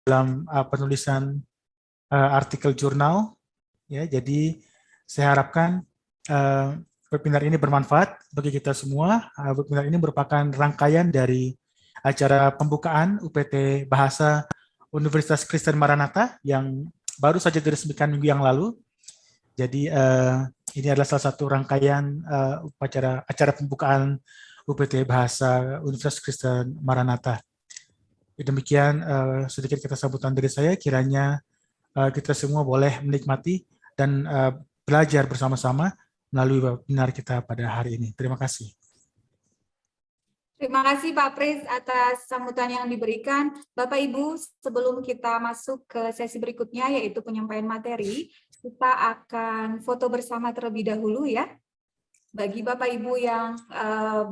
dalam penulisan artikel jurnal. Ya, jadi saya harapkan webinar ini bermanfaat bagi kita semua. Webinar ini merupakan rangkaian dari acara pembukaan UPT Bahasa Universitas Kristen Maranatha yang baru saja diresmikan minggu yang lalu. Jadi ini adalah salah satu rangkaian acara pembukaan UPT Bahasa Universitas Kristen Maranatha. Demikian sedikit kata sambutan dari saya. Kiranya kita semua boleh menikmati dan belajar bersama-sama melalui webinar kita pada hari ini. Terima kasih. Terima kasih Pak Pris atas sambutan yang diberikan. Bapak Ibu, sebelum kita masuk ke sesi berikutnya yaitu penyampaian materi, kita akan foto bersama terlebih dahulu ya. Bagi Bapak Ibu yang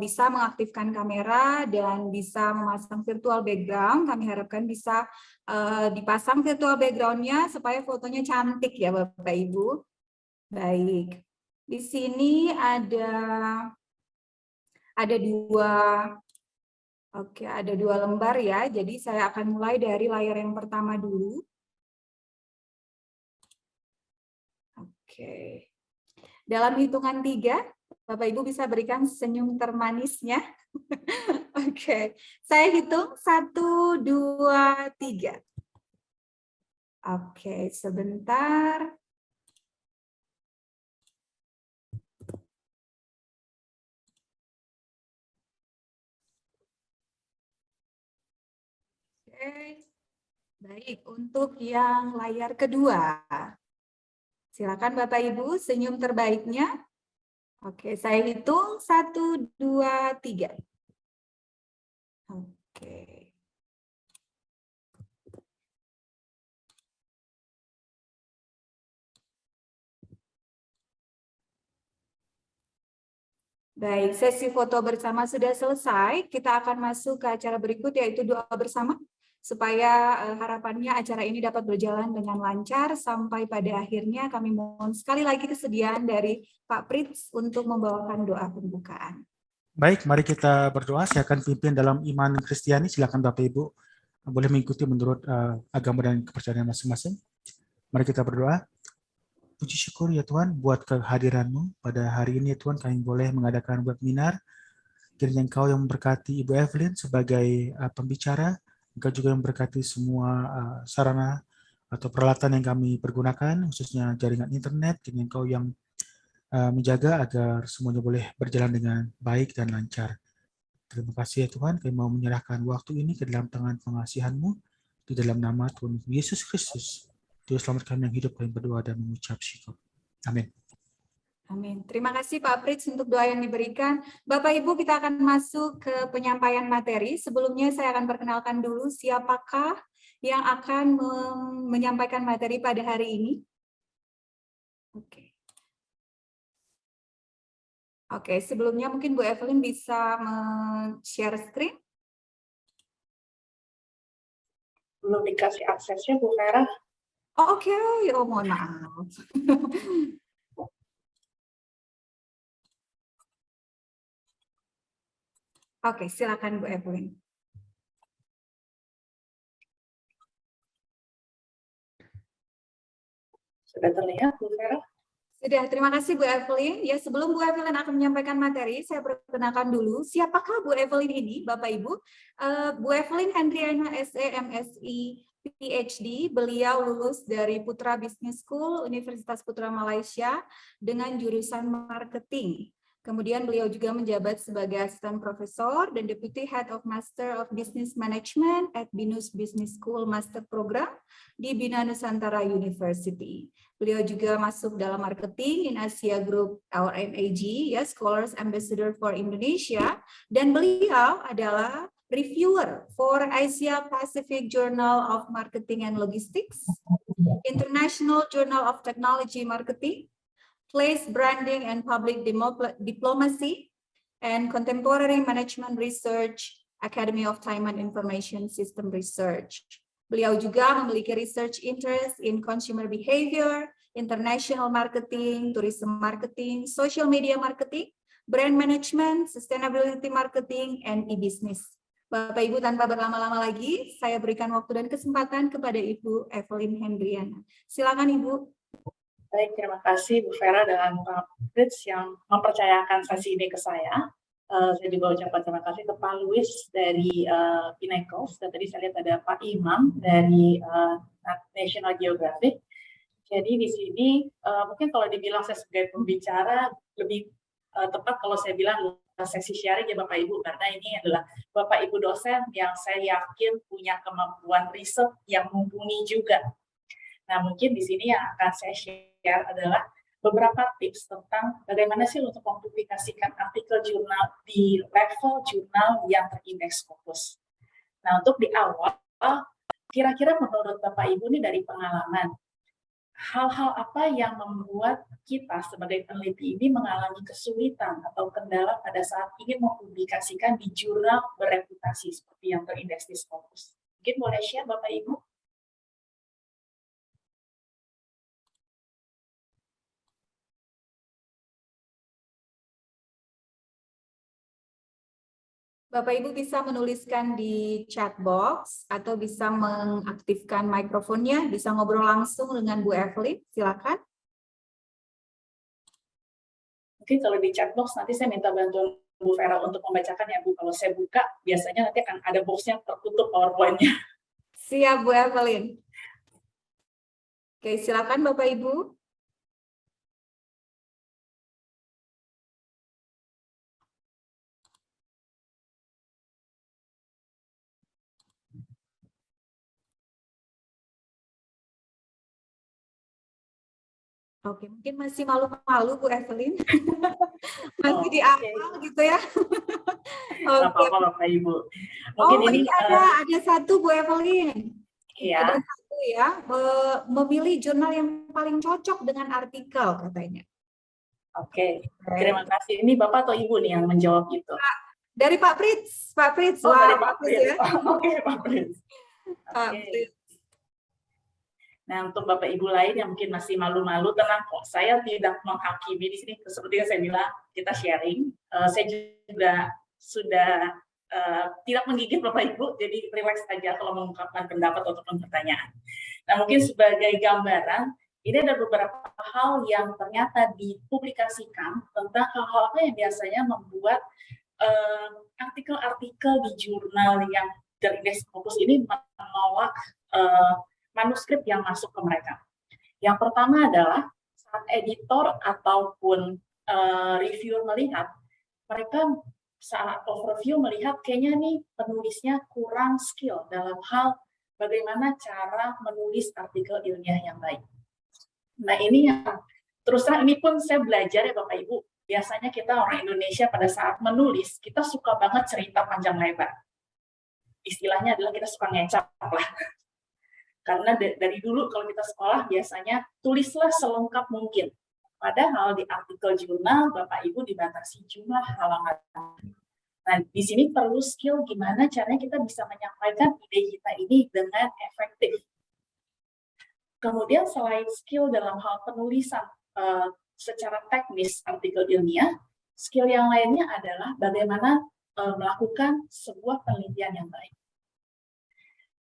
bisa mengaktifkan kamera dan bisa memasang virtual background, kami harapkan bisa dipasang virtual background-nya supaya fotonya cantik ya Bapak Ibu. Baik, di sini ada dua lembar ya. Jadi saya akan mulai dari layar yang pertama dulu. Oke. Dalam hitungan 3, Bapak Ibu bisa berikan senyum termanisnya. Oke, saya hitung 1, 2, 3. Oke, sebentar. Oke, baik. Untuk yang layar kedua, silakan Bapak Ibu senyum terbaiknya. Oke, saya hitung 1, 2, 3. Oke. Baik, sesi foto bersama sudah selesai. Kita akan masuk ke acara berikut yaitu doa bersama. Supaya harapannya acara ini dapat berjalan dengan lancar sampai pada akhirnya kami mohon sekali lagi kesediaan dari Pak Prits untuk membawakan doa pembukaan. Baik, mari kita berdoa. Saya akan pimpin dalam iman Kristiani. Silakan Bapak Ibu boleh mengikuti menurut agama dan kepercayaan masing-masing. Mari kita berdoa. Puji syukur ya Tuhan buat kehadiran-Mu pada hari ini ya Tuhan, kami boleh mengadakan webinar. Kiranya Engkau yang memberkati Ibu Evelyn sebagai pembicara, Engkau juga yang memberkati semua sarana atau peralatan yang kami pergunakan, khususnya jaringan internet. Kiranya Engkau yang menjaga agar semuanya boleh berjalan dengan baik dan lancar. Terima kasih ya Tuhan, kami mau menyerahkan waktu ini ke dalam tangan pengasihan-Mu, di dalam nama Tuhan Yesus Kristus. Juru selamat kami yang hidup, kami berdoa dan mengucap syukur. Amin. Amin. Terima kasih Pak Prits untuk doa yang diberikan. Bapak Ibu, kita akan masuk ke penyampaian materi. Sebelumnya saya akan perkenalkan dulu siapakah yang akan menyampaikan materi pada hari ini. Oke, sebelumnya mungkin Bu Evelyn bisa share screen. Belum dikasih aksesnya Bu Vera. Oke, oh, mohon maaf. Oke, silakan Bu Evelyn. Sudah terlihat Bu Vera? Sudah, terima kasih Bu Evelyn. Ya, sebelum Bu Evelyn akan menyampaikan materi, saya perkenalkan dulu siapakah Bu Evelyn ini, Bapak Ibu. Bu Evelyn Hendriana SE MSI PhD, beliau lulus dari Putra Business School Universitas Putra Malaysia dengan jurusan marketing. Kemudian beliau juga menjabat sebagai asisten profesor dan Deputy Head of Master of Business Management at BINUS Business School Master Program di Bina Nusantara University. Beliau juga masuk dalam marketing in Asia Group or MAG, ya, Scholars Ambassador for Indonesia, dan beliau adalah reviewer for Asia Pacific Journal of Marketing and Logistics, International Journal of Technology Marketing, Place Branding and Public Diplomacy, and Contemporary Management Research, Academy of Time and Information System Research. Beliau juga memiliki research interest in consumer behavior, international marketing, tourism marketing, social media marketing, brand management, sustainability marketing, and e-business. Bapak Ibu, tanpa berlama-lama lagi, saya berikan waktu dan kesempatan kepada Ibu Evelyn Hendriana. Silakan Ibu. Baik, terima kasih Bu Vera dan Pak Fritz yang mempercayakan sesi ini ke saya. Saya juga ucapkan terima kasih ke Pak Louis dari Pinnacle, dan tadi saya lihat ada Pak Imam dari National Geographic. Jadi di sini mungkin kalau dibilang saya sebagai pembicara lebih tepat kalau saya bilang sesi sharing ya Bapak Ibu, karena ini adalah Bapak Ibu dosen yang saya yakin punya kemampuan riset yang mumpuni juga. Nah, mungkin di sini yang akan saya share adalah beberapa tips tentang bagaimana sih untuk mempublikasikan artikel jurnal di level jurnal yang terindeks Scopus. Nah, untuk di awal, kira-kira menurut Bapak Ibu ini dari pengalaman, hal-hal apa yang membuat kita sebagai peneliti ini mengalami kesulitan atau kendala pada saat ingin mempublikasikan di jurnal bereputasi seperti yang terindeks di Scopus? Mungkin boleh share Bapak Ibu? Bapak Ibu bisa menuliskan di chat box atau bisa mengaktifkan mikrofonnya, bisa ngobrol langsung dengan Bu Evelyn, silakan. Mungkin kalau di chat box nanti saya minta bantuan Bu Vera untuk membacakan ya Bu. Kalau saya buka, biasanya nanti akan ada boxnya tertutup PowerPoint-nya. Siap Bu Evelyn. Oke, silakan Bapak Ibu. Oke, mungkin masih malu-malu Bu Evelyn. Masih di awal gitu ya. Nggak apa-apa Bapak Ibu. Mungkin Oh, ini ada satu Bu Evelyn. ya. Ada satu ya, memilih jurnal yang paling cocok dengan artikel katanya. Oke, terima kasih. Ini Bapak atau Ibu nih yang menjawab itu? Dari Pak Fritz. Pak Fritz. Oh, Wah, dari Pak Fritz. ya. Oke, Pak Fritz. Pak Fritz. Nah, untuk Bapak Ibu lain yang mungkin masih malu-malu, tenang kok. Saya tidak menghakimi di sini. Seperti yang saya bilang, kita sharing. Saya juga sudah tidak menggigit Bapak Ibu, jadi relax aja kalau mengungkapkan pendapat ataupun pertanyaan. Nah, mungkin sebagai gambaran, ini ada beberapa hal yang ternyata dipublikasikan tentang hal-hal apa yang biasanya membuat artikel-artikel di jurnal yang terindeks Scopus ini menolak manuskrip yang masuk ke mereka. Yang pertama adalah saat editor ataupun reviewer melihat, mereka saat overview melihat kayaknya nih penulisnya kurang skill dalam hal bagaimana cara menulis artikel ilmiah yang baik. Nah ini yang terus terang ini pun saya belajar ya Bapak Ibu, biasanya kita orang Indonesia pada saat menulis, kita suka banget cerita panjang lebar. Istilahnya adalah kita suka ngecap lah. Karena dari dulu kalau kita sekolah biasanya tulislah selengkap mungkin. Padahal di artikel jurnal Bapak Ibu dibatasi jumlah halaman. Nah, di sini perlu skill gimana caranya kita bisa menyampaikan ide kita ini dengan efektif. Kemudian selain skill dalam hal penulisan secara teknis artikel ilmiah, skill yang lainnya adalah bagaimana melakukan sebuah penelitian yang baik.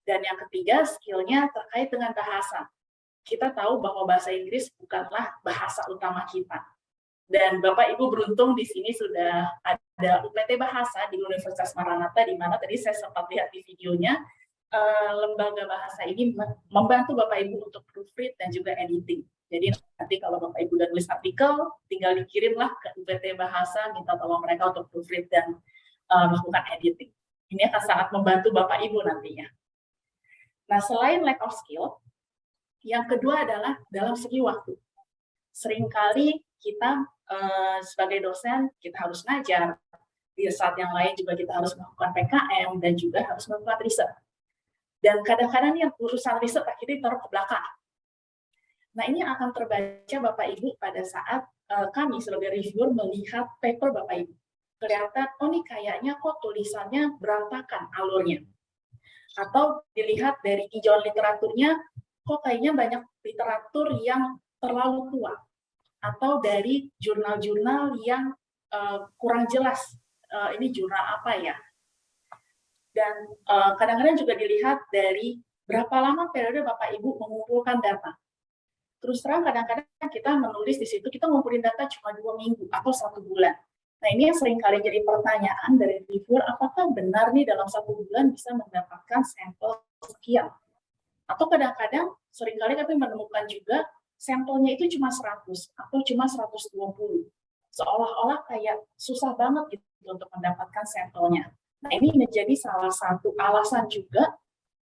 Dan yang ketiga, skill-nya terkait dengan bahasa. Kita tahu bahwa bahasa Inggris bukanlah bahasa utama kita. Dan Bapak Ibu beruntung di sini sudah ada UPT Bahasa di Universitas Maranatha, di mana tadi saya sempat lihat di videonya, lembaga bahasa ini membantu Bapak Ibu untuk proofread dan juga editing. Jadi nanti kalau Bapak Ibu udah nulis artikel, tinggal dikirimlah ke UPT Bahasa, minta tolong mereka untuk proofread dan melakukan editing. Ini akan sangat membantu Bapak Ibu nantinya. Nah, selain lack of skill, yang kedua adalah dalam segi waktu. Seringkali kita sebagai dosen, kita harus ngajar. Di saat yang lain juga kita harus melakukan PKM dan juga harus melakukan riset. Dan kadang-kadang yang urusan riset akhirnya taruh ke belakang. Nah, ini akan terbaca Bapak Ibu pada saat kami sebagai reviewer melihat paper Bapak Ibu. Kelihatan, oh ini kayaknya kok tulisannya berantakan alurnya. Atau dilihat dari tinjauan literaturnya, kok kayaknya banyak literatur yang terlalu tua. Atau dari jurnal-jurnal yang kurang jelas, ini jurnal apa ya. Dan kadang-kadang juga dilihat dari berapa lama periode Bapak Ibu mengumpulkan data. Terus terang kadang-kadang kita menulis di situ, kita ngumpulin data cuma 2 minggu atau 1 bulan. Nah ini yang sering kali jadi pertanyaan dari reviewer, apakah benar nih dalam 1 bulan bisa mendapatkan sampel sekian? Atau kadang-kadang seringkali kami menemukan juga sampelnya itu cuma 100 atau cuma 120. Seolah-olah kayak susah banget gitu untuk mendapatkan sampelnya. Nah ini menjadi salah satu alasan juga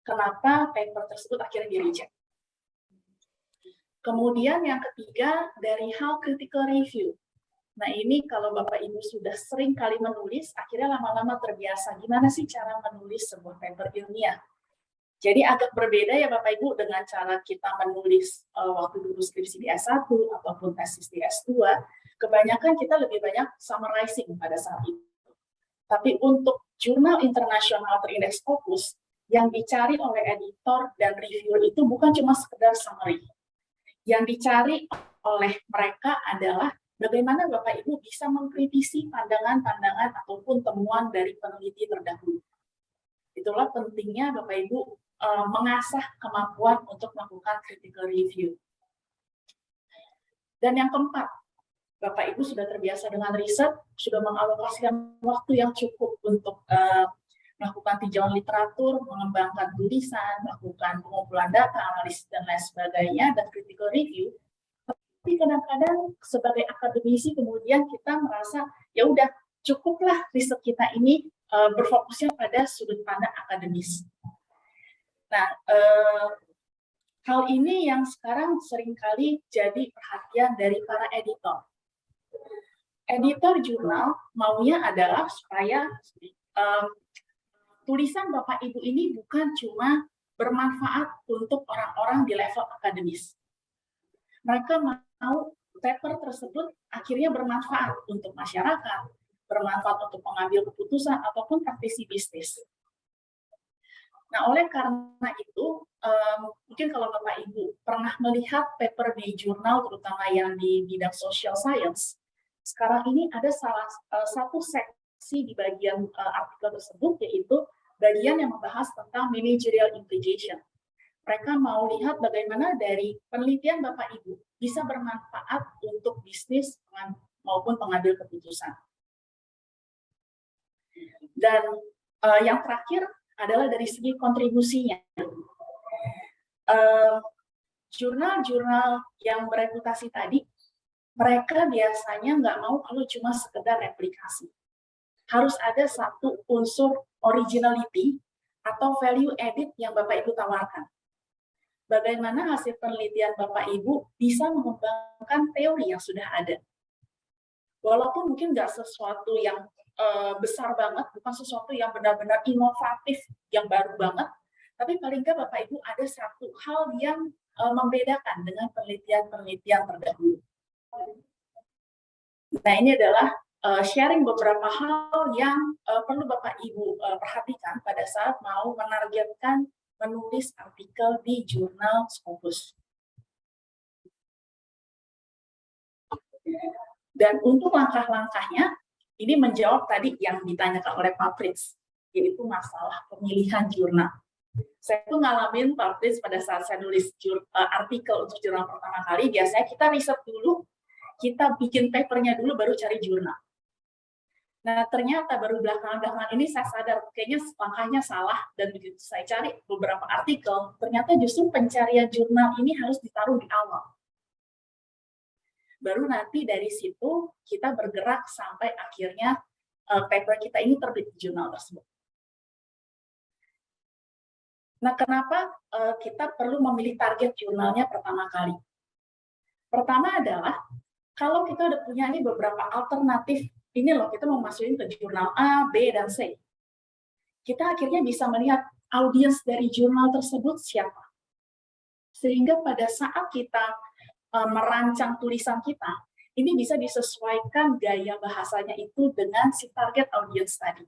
kenapa paper tersebut akhirnya di-reject. Kemudian yang ketiga dari hal critical review. Nah ini kalau Bapak Ibu sudah sering kali menulis, akhirnya lama-lama terbiasa gimana sih cara menulis sebuah paper ilmiah. Jadi agak berbeda ya Bapak Ibu dengan cara kita menulis waktu dulu skripsi di S1 ataupun tesis di S2. Kebanyakan kita lebih banyak summarizing pada saat itu. Tapi untuk jurnal internasional terindeks Scopus, yang dicari oleh editor dan reviewer itu bukan cuma sekedar summary. Yang dicari oleh mereka adalah bagaimana Bapak Ibu bisa mengkritisi pandangan-pandangan ataupun temuan dari peneliti terdahulu. Itulah pentingnya Bapak Ibu mengasah kemampuan untuk melakukan critical review. Dan yang keempat, Bapak Ibu sudah terbiasa dengan riset, sudah mengalokasikan waktu yang cukup untuk melakukan tinjauan literatur, mengembangkan tulisan, melakukan pengumpulan data, analisis, dan lain sebagainya, dan critical review. Tapi kadang-kadang sebagai akademisi kemudian kita merasa, ya udah cukuplah riset kita ini berfokusnya pada sudut pandang akademis. Nah, hal ini yang sekarang seringkali jadi perhatian dari para editor. Editor jurnal maunya adalah supaya tulisan Bapak Ibu ini bukan cuma bermanfaat untuk orang-orang di level akademis. Mereka mau paper tersebut akhirnya bermanfaat untuk masyarakat, bermanfaat untuk pengambil keputusan ataupun praktisi bisnis. Nah, oleh karena itu, mungkin kalau Bapak Ibu pernah melihat paper di jurnal, terutama yang di bidang social science, sekarang ini ada salah satu seksi di bagian artikel tersebut, yaitu bagian yang membahas tentang managerial implication. Mereka mau lihat bagaimana dari penelitian Bapak Ibu bisa bermanfaat untuk bisnis maupun pengambil keputusan. Dan yang terakhir adalah dari segi kontribusinya. Jurnal-jurnal yang bereputasi tadi, mereka biasanya nggak mau kalau cuma sekedar replikasi. Harus ada satu unsur originality atau value added yang Bapak Ibu tawarkan. Bagaimana hasil penelitian Bapak Ibu bisa mengembangkan teori yang sudah ada. Walaupun mungkin nggak sesuatu yang besar banget, bukan sesuatu yang benar-benar inovatif, yang baru banget, tapi paling nggak Bapak Ibu ada satu hal yang membedakan dengan penelitian-penelitian terdahulu. Nah ini adalah sharing beberapa hal yang perlu Bapak Ibu perhatikan pada saat mau menargetkan menulis artikel di jurnal Scopus. Dan untuk langkah-langkahnya, ini menjawab tadi yang ditanyakan oleh Pak Fritz, yaitu masalah pemilihan jurnal. Saya tuh ngalamin Pak Fritz pada saat saya nulis artikel untuk jurnal pertama kali, biasanya kita riset dulu, kita bikin papernya dulu, baru cari jurnal. Nah, ternyata baru belakangan ini saya sadar, kayaknya langkahnya salah, dan begitu saya cari beberapa artikel, ternyata justru pencarian jurnal ini harus ditaruh di awal. Baru nanti dari situ kita bergerak sampai akhirnya paper kita ini terbit di jurnal tersebut. Nah, kenapa kita perlu memilih target jurnalnya pertama kali? Pertama adalah, kalau kita udah punya ini beberapa alternatif, ini loh kita mau masukin ke jurnal A, B, dan C. Kita akhirnya bisa melihat audiens dari jurnal tersebut siapa. Sehingga pada saat kita merancang tulisan kita, ini bisa disesuaikan gaya bahasanya itu dengan si target audiens tadi.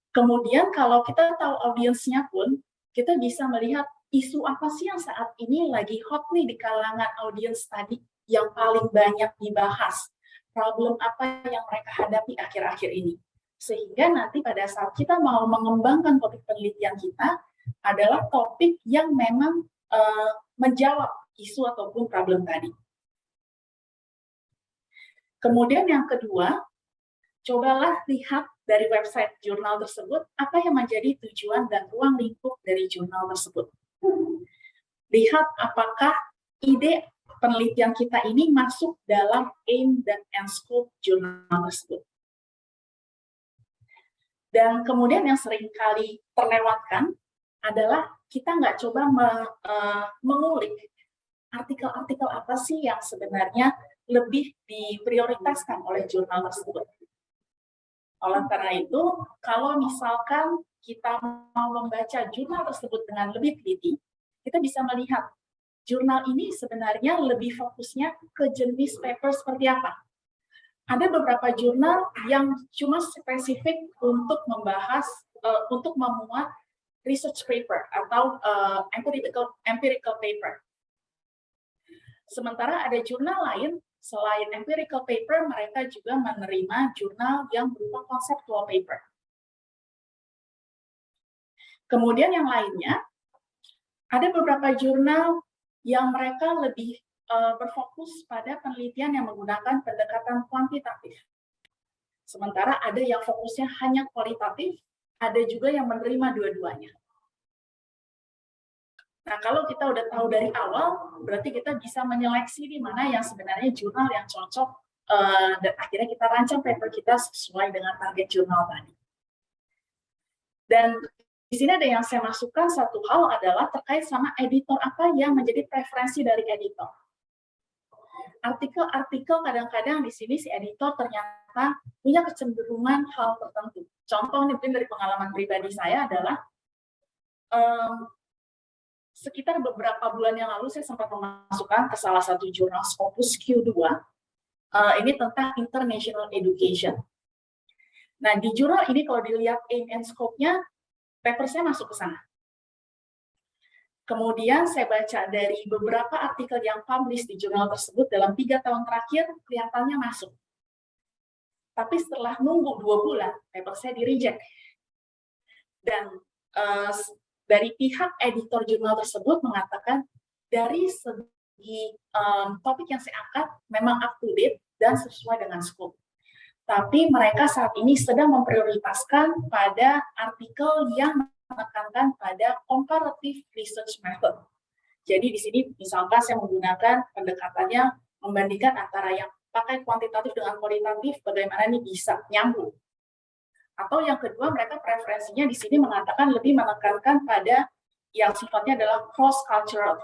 Kemudian kalau kita tahu audiensnya pun, kita bisa melihat isu apa sih yang saat ini lagi hot nih di kalangan audiens tadi, yang paling banyak dibahas, problem apa yang mereka hadapi akhir-akhir ini. Sehingga nanti pada saat kita mau mengembangkan topik penelitian kita adalah topik yang memang menjawab isu ataupun problem tadi. Kemudian yang kedua, cobalah lihat dari website jurnal tersebut apa yang menjadi tujuan dan ruang lingkup dari jurnal tersebut. Lihat apakah ide penelitian kita ini masuk dalam aim dan end scope jurnal tersebut. Dan kemudian yang seringkali terlewatkan adalah kita nggak coba mengulik artikel-artikel apa sih yang sebenarnya lebih diprioritaskan oleh jurnal tersebut. Oleh karena itu, kalau misalkan kita mau membaca jurnal tersebut dengan lebih teliti, kita bisa melihat jurnal ini sebenarnya lebih fokusnya ke jenis paper seperti apa. Ada beberapa jurnal yang cuma spesifik untuk membahas, untuk memuat research paper atau empirical paper. Sementara ada jurnal lain, selain empirical paper, mereka juga menerima jurnal yang berupa conceptual paper. Kemudian yang lainnya, ada beberapa jurnal yang mereka lebih berfokus pada penelitian yang menggunakan pendekatan kuantitatif. Sementara ada yang fokusnya hanya kualitatif, ada juga yang menerima dua-duanya. Nah, kalau kita udah tahu dari awal, berarti kita bisa menyeleksi di mana yang sebenarnya jurnal yang cocok, dan akhirnya kita rancang paper kita sesuai dengan target jurnal tadi. Dan di sini ada yang saya masukkan satu hal adalah terkait sama editor apa yang menjadi preferensi dari editor. Artikel-artikel kadang-kadang di sini si editor ternyata punya kecenderungan hal tertentu. Contoh mungkin dari pengalaman pribadi saya adalah sekitar beberapa bulan yang lalu saya sempat memasukkan ke salah satu jurnal Scopus Q2, ini tentang international education. Nah, di jurnal ini kalau dilihat aim and scope-nya, paper saya masuk ke sana. Kemudian saya baca dari beberapa artikel yang publish di jurnal tersebut dalam 3 tahun terakhir, kelihatannya masuk. Tapi setelah nunggu 2 bulan, paper saya di-reject. Dan dari pihak editor jurnal tersebut mengatakan dari segi topik yang saya angkat memang up to date dan sesuai dengan scope. Tapi mereka saat ini sedang memprioritaskan pada artikel yang menekankan pada comparative research method. Jadi di sini misalkan saya menggunakan pendekatannya membandingkan antara yang pakai kuantitatif dengan kualitatif, bagaimana ini bisa nyambung. Atau yang kedua, mereka preferensinya di sini mengatakan lebih menekankan pada yang sifatnya adalah cross-cultural.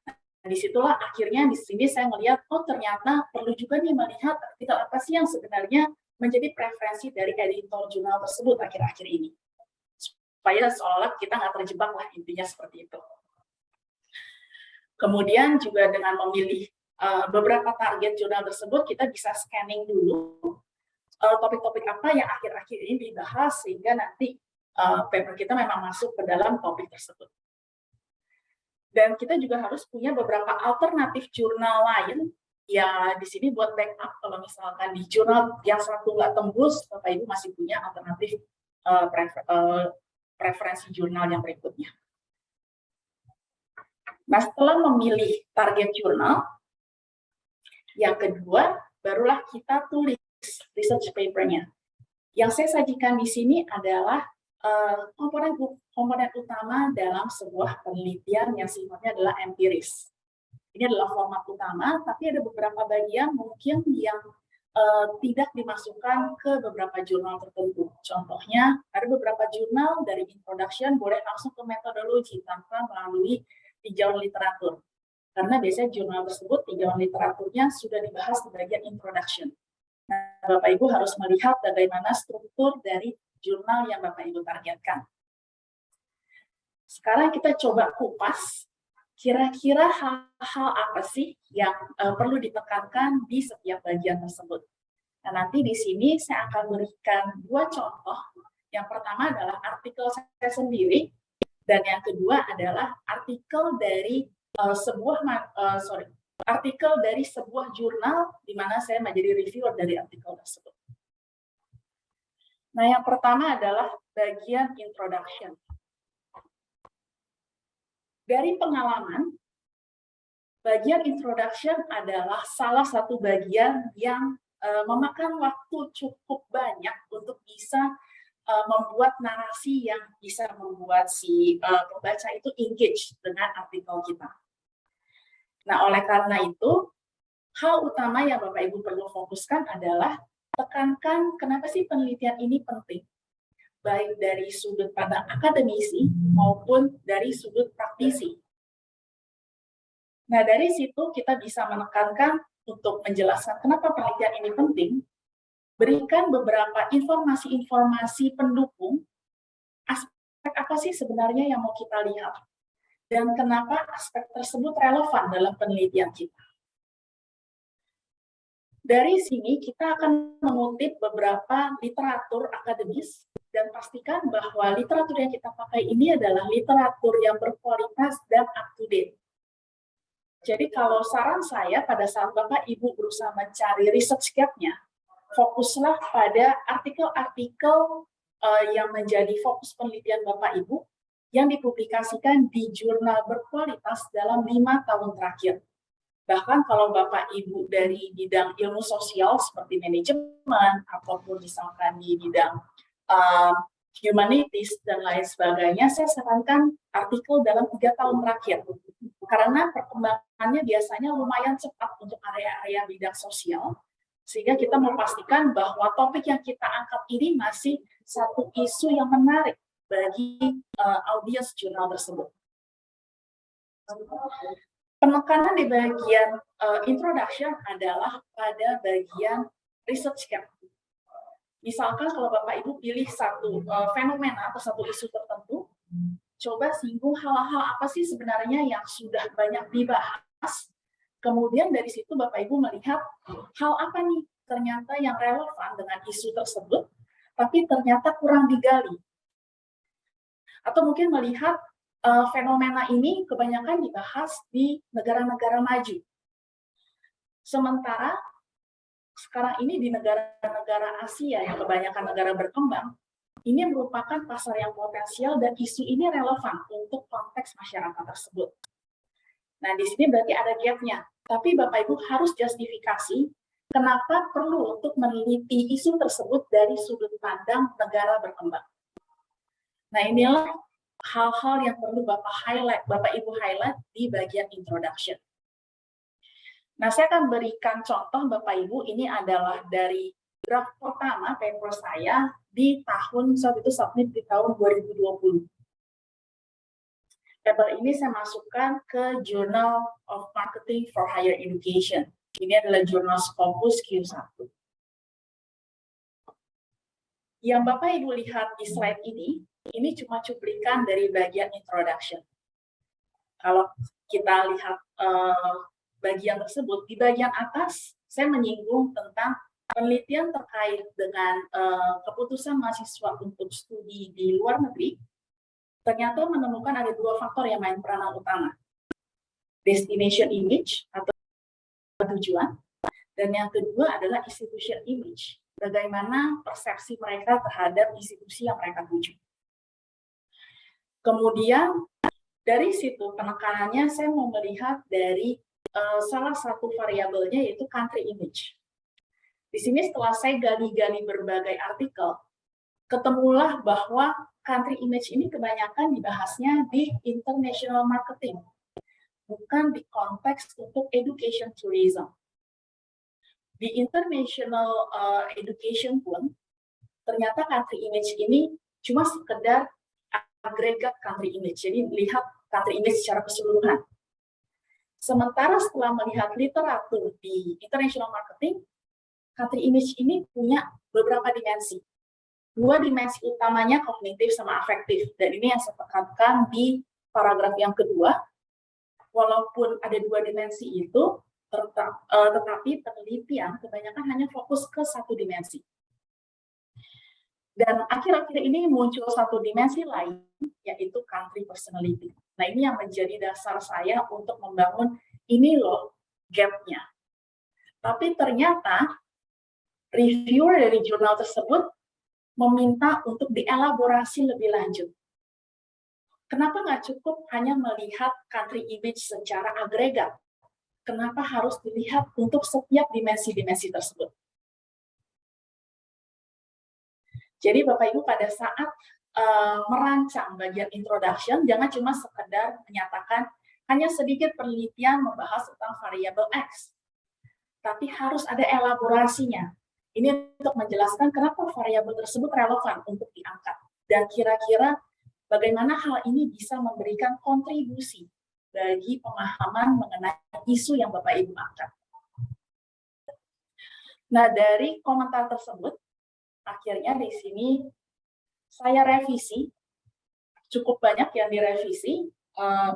Nah, disitulah akhirnya di sini saya melihat, oh ternyata perlu juga nih melihat artikel apa sih yang sebenarnya menjadi preferensi dari editor jurnal tersebut akhir-akhir ini. Supaya seolah-olah kita nggak terjebak lah, intinya seperti itu. Kemudian juga dengan memilih beberapa target jurnal tersebut, kita bisa scanning dulu topik-topik apa yang akhir-akhir ini dibahas sehingga nanti paper kita memang masuk ke dalam topik tersebut. Dan kita juga harus punya beberapa alternatif jurnal lain ya di sini buat backup kalau misalkan di jurnal yang satu nggak tembus, Bapak Ibu masih punya alternatif preferensi jurnal yang berikutnya. Nah, setelah memilih target jurnal, yang kedua barulah kita tulis research paper-nya. Yang saya sajikan di sini adalah komponen utama dalam sebuah penelitian yang sifatnya adalah empiris. Ini adalah format utama, tapi ada beberapa bagian mungkin yang tidak dimasukkan ke beberapa jurnal tertentu. Contohnya, ada beberapa jurnal dari introduction boleh langsung ke metodologi tanpa melalui tinjauan literatur. Karena biasanya jurnal tersebut tinjauan literaturnya sudah dibahas di bagian introduction. Nah, Bapak Ibu harus melihat bagaimana struktur dari jurnal yang Bapak Ibu targetkan. Sekarang kita coba kupas kira-kira hal-hal apa sih yang perlu ditekankan di setiap bagian tersebut. Nah, nanti di sini saya akan berikan 2 contoh. Yang pertama adalah artikel saya sendiri, dan yang kedua adalah artikel dari artikel dari sebuah jurnal di mana saya menjadi reviewer dari artikel tersebut. Nah, yang pertama adalah bagian introduction. Dari pengalaman, bagian introduction adalah salah satu bagian yang memakan waktu cukup banyak untuk bisa membuat narasi yang bisa membuat si pembaca itu engage dengan artikel kita. Nah, oleh karena itu, hal utama yang Bapak Ibu perlu fokuskan adalah tekankan kenapa sih penelitian ini penting, baik dari sudut pandang akademisi maupun dari sudut praktisi. Nah, dari situ kita bisa menekankan untuk menjelaskan kenapa penelitian ini penting, berikan beberapa informasi-informasi pendukung, aspek apa sih sebenarnya yang mau kita lihat, dan kenapa aspek tersebut relevan dalam penelitian kita. Dari sini kita akan mengutip beberapa literatur akademis dan pastikan bahwa literatur yang kita pakai ini adalah literatur yang berkualitas dan up-to-date. Jadi kalau saran saya pada saat Bapak Ibu berusaha mencari research gap-nya, fokuslah pada artikel-artikel yang menjadi fokus penelitian Bapak Ibu yang dipublikasikan di jurnal berkualitas dalam 5 tahun terakhir. Bahkan kalau Bapak Ibu dari bidang ilmu sosial seperti manajemen, ataupun misalkan di bidang humanities dan lain sebagainya, saya sarankan artikel dalam 3 tahun terakhir. Karena perkembangannya biasanya lumayan cepat untuk area-area bidang sosial, sehingga kita memastikan bahwa topik yang kita angkat ini masih satu isu yang menarik bagi audiens jurnal tersebut. Penekanan di bagian introduction adalah pada bagian research gap. Misalkan kalau Bapak Ibu pilih satu fenomena atau satu isu tertentu, coba singgung hal-hal apa sih sebenarnya yang sudah banyak dibahas. Kemudian dari situ Bapak Ibu melihat hal apa nih ternyata yang relevan dengan isu tersebut, tapi ternyata kurang digali. Atau mungkin melihat fenomena ini kebanyakan dibahas di negara-negara maju. Sementara sekarang ini di negara-negara Asia yang kebanyakan negara berkembang, ini merupakan pasar yang potensial dan isu ini relevan untuk konteks masyarakat tersebut. Nah, di sini berarti ada gap-nya. Tapi Bapak Ibu harus justifikasi kenapa perlu untuk meneliti isu tersebut dari sudut pandang negara berkembang. Nah, inilah hal-hal yang perlu Bapak Ibu highlight di bagian introduction. Nah, saya akan berikan contoh Bapak Ibu, ini adalah dari draft pertama paper saya di tahun, saat itu submit di tahun 2020. Paper ini saya masukkan ke Journal of Marketing for Higher Education. Ini adalah jurnal Scopus Q1. Yang Bapak Ibu lihat di slide ini cuma cuplikan dari bagian introduction. Kalau kita lihat bagian tersebut, di bagian atas saya menyinggung tentang penelitian terkait dengan keputusan mahasiswa untuk studi di luar negeri, ternyata menemukan ada 2 faktor yang main peranan utama. Destination image atau tujuan, dan yang kedua adalah institution image, bagaimana persepsi mereka terhadap institusi yang mereka tuju. Kemudian dari situ penekanannya saya mau melihat dari salah satu variabelnya yaitu country image. Di sini setelah saya gali-gali berbagai artikel, ketemulah bahwa country image ini kebanyakan dibahasnya di international marketing, bukan di konteks untuk education tourism. Di international education pun, ternyata country image ini cuma sekedar agregat country image, jadi lihat country image secara keseluruhan. Sementara setelah melihat literatur di international marketing, country image ini punya beberapa dimensi. 2 dimensi utamanya kognitif sama afektif, dan ini yang saya tekankan di paragraf yang kedua. Walaupun ada 2 dimensi itu, tetapi penelitian kebanyakan hanya fokus ke 1 dimensi. Dan akhir-akhir ini muncul 1 dimensi lain, yaitu country personality. Nah, ini yang menjadi dasar saya untuk membangun ini loh gap-nya. Tapi ternyata reviewer dari jurnal tersebut meminta untuk dielaborasi lebih lanjut. Kenapa nggak cukup hanya melihat country image secara agregat? Kenapa harus dilihat untuk setiap dimensi-dimensi tersebut? Jadi Bapak Ibu pada saat merancang bagian introduction, jangan cuma sekedar menyatakan hanya sedikit penelitian membahas tentang variabel X, tapi harus ada elaborasinya. Ini untuk menjelaskan kenapa variabel tersebut relevan untuk diangkat, dan kira-kira bagaimana hal ini bisa memberikan kontribusi bagi pemahaman mengenai isu yang Bapak Ibu angkat. Nah, dari komentar tersebut, akhirnya di sini saya revisi, cukup banyak yang direvisi.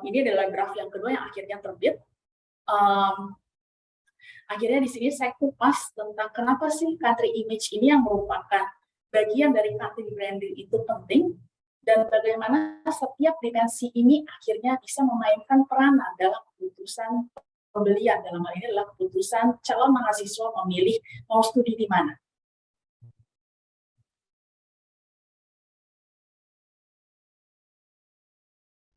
Ini adalah graf yang kedua yang akhirnya terbit. Akhirnya di sini saya kupas tentang kenapa sih country image ini yang merupakan bagian dari country branding itu penting, dan bagaimana setiap dimensi ini akhirnya bisa memainkan peranan dalam keputusan pembelian. Dalam hal ini adalah keputusan calon mahasiswa memilih mau studi di mana.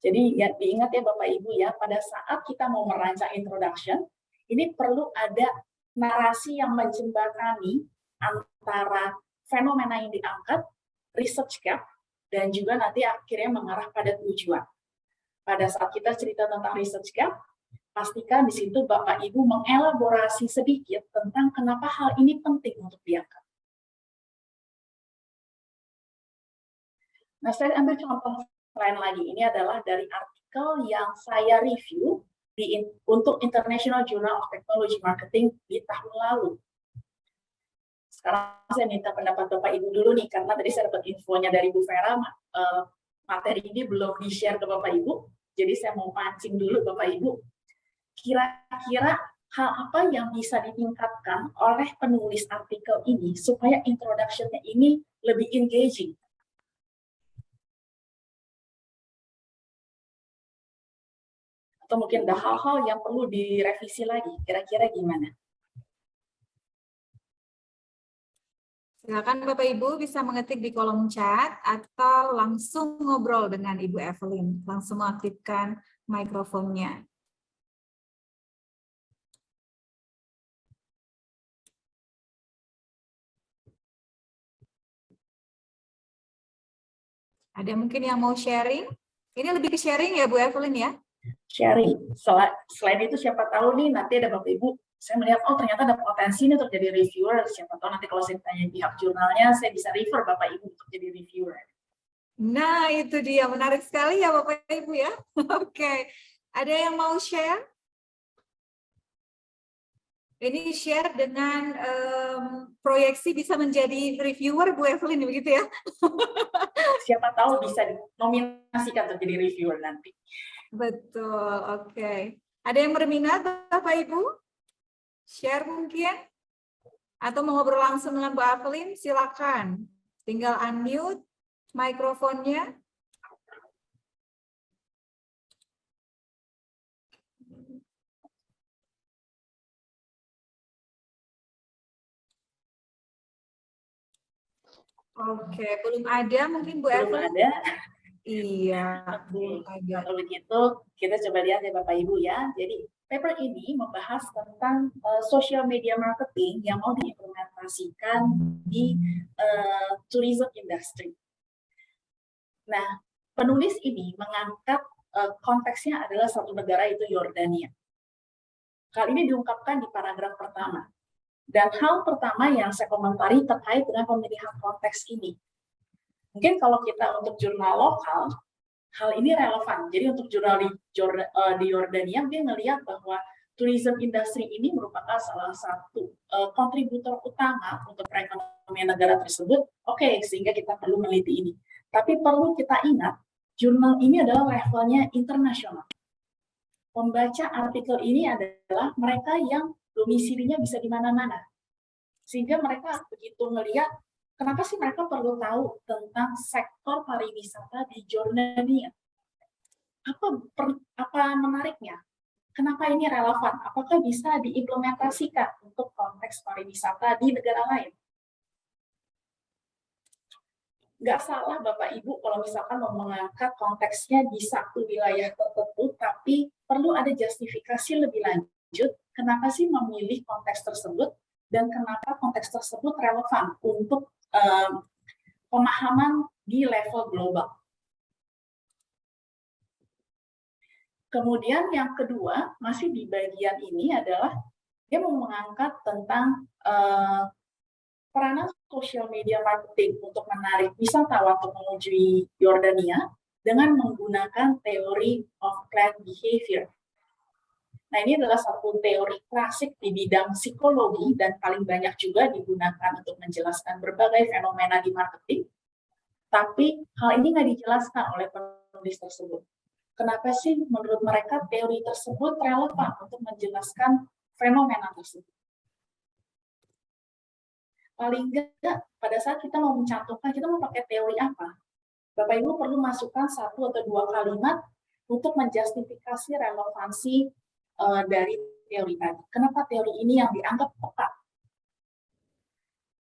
Jadi ya, diingat ya Bapak Ibu ya, pada saat kita mau merancang introduction, ini perlu ada narasi yang menjembatani antara fenomena yang diangkat, research gap, dan juga nanti akhirnya mengarah pada tujuan. Pada saat kita cerita tentang research gap, pastikan di situ Bapak Ibu mengelaborasi sedikit tentang kenapa hal ini penting untuk diangkat. Nah, saya ambil contoh lain lagi. Ini adalah dari artikel yang saya review untuk International Journal of Technology Marketing di tahun lalu. Sekarang saya minta pendapat Bapak Ibu dulu nih, karena tadi saya dapat infonya dari Bu Vera, materi ini belum di-share ke Bapak Ibu, jadi saya mau pancing dulu Bapak Ibu. Kira-kira hal apa yang bisa ditingkatkan oleh penulis artikel ini supaya introduction-nya ini lebih engaging? Atau mungkin ada hal-hal yang perlu direvisi lagi, kira-kira gimana? Silakan Bapak Ibu bisa mengetik di kolom chat atau langsung ngobrol dengan Ibu Evelyn. Langsung mengaktifkan mikrofonnya. Ada mungkin yang mau sharing? Ini lebih ke sharing ya Bu Evelyn ya? Sharing. Selain itu siapa tahu nih nanti ada Bapak Ibu, saya melihat oh ternyata ada potensi nih untuk jadi reviewer. Siapa tahu nanti kalau saya tanya pihak jurnalnya, saya bisa refer Bapak Ibu untuk jadi reviewer. Nah itu dia, menarik sekali ya Bapak Ibu ya. Oke, ada yang mau share? Ini share dengan proyeksi bisa menjadi reviewer Bu Evelyn begitu ya? Siapa tahu bisa dinominasikan untuk jadi reviewer nanti. Betul, oke. Ada yang berminat Bapak Ibu? Share mungkin? Atau mau ngobrol langsung dengan Bu Evelyn? Silakan. Tinggal unmute mikrofonnya. Oke, belum ada mungkin Bu Evelyn? Belum ada. Iya, belum ada. Kalau begitu, kita coba lihat ya Bapak Ibu ya. Jadi, paper ini membahas tentang social media marketing yang mau diimplementasikan di tourism industry. Nah, penulis ini mengangkat konteksnya adalah satu negara, itu Yordania. Hal ini diungkapkan di paragraf pertama. Dan hal pertama yang saya komentari terkait dengan pemilihan konteks ini. Mungkin kalau kita untuk jurnal lokal, hal ini relevan. Jadi untuk jurnal di Yordania, dia melihat bahwa tourism industry ini merupakan salah satu kontributor utama untuk perekonomian negara tersebut. Oke, sehingga kita perlu meneliti ini. Tapi perlu kita ingat, jurnal ini adalah levelnya internasional. Pembaca artikel ini adalah mereka yang domisilinya bisa di mana-mana. Sehingga mereka begitu melihat, kenapa sih mereka perlu tahu tentang sektor pariwisata di Jordania? Apa menariknya? Kenapa ini relevan? Apakah bisa diimplementasikan untuk konteks pariwisata di negara lain? nggak salah Bapak Ibu kalau misalkan mau mengangkat konteksnya di satu wilayah tertentu, tapi perlu ada justifikasi lebih lanjut kenapa sih memilih konteks tersebut dan kenapa konteks tersebut relevan untuk pemahaman di level global. Kemudian yang kedua, masih di bagian ini adalah dia mau mengangkat tentang peranan social media marketing untuk menarik wisatawan untuk menuju Yordania dengan menggunakan teori of planned behavior. Nah, ini adalah satu teori klasik di bidang psikologi dan paling banyak juga digunakan untuk menjelaskan berbagai fenomena di marketing. Tapi hal ini nggak dijelaskan oleh penulis tersebut. Kenapa sih menurut mereka teori tersebut relevan untuk menjelaskan fenomena tersebut? Paling enggak, pada saat kita mau mencantumkan, kita mau pakai teori apa? Bapak Ibu perlu masukkan 1 atau 2 kalimat untuk menjustifikasi relevansi dari teori tadi. Kenapa teori ini yang dianggap tepat?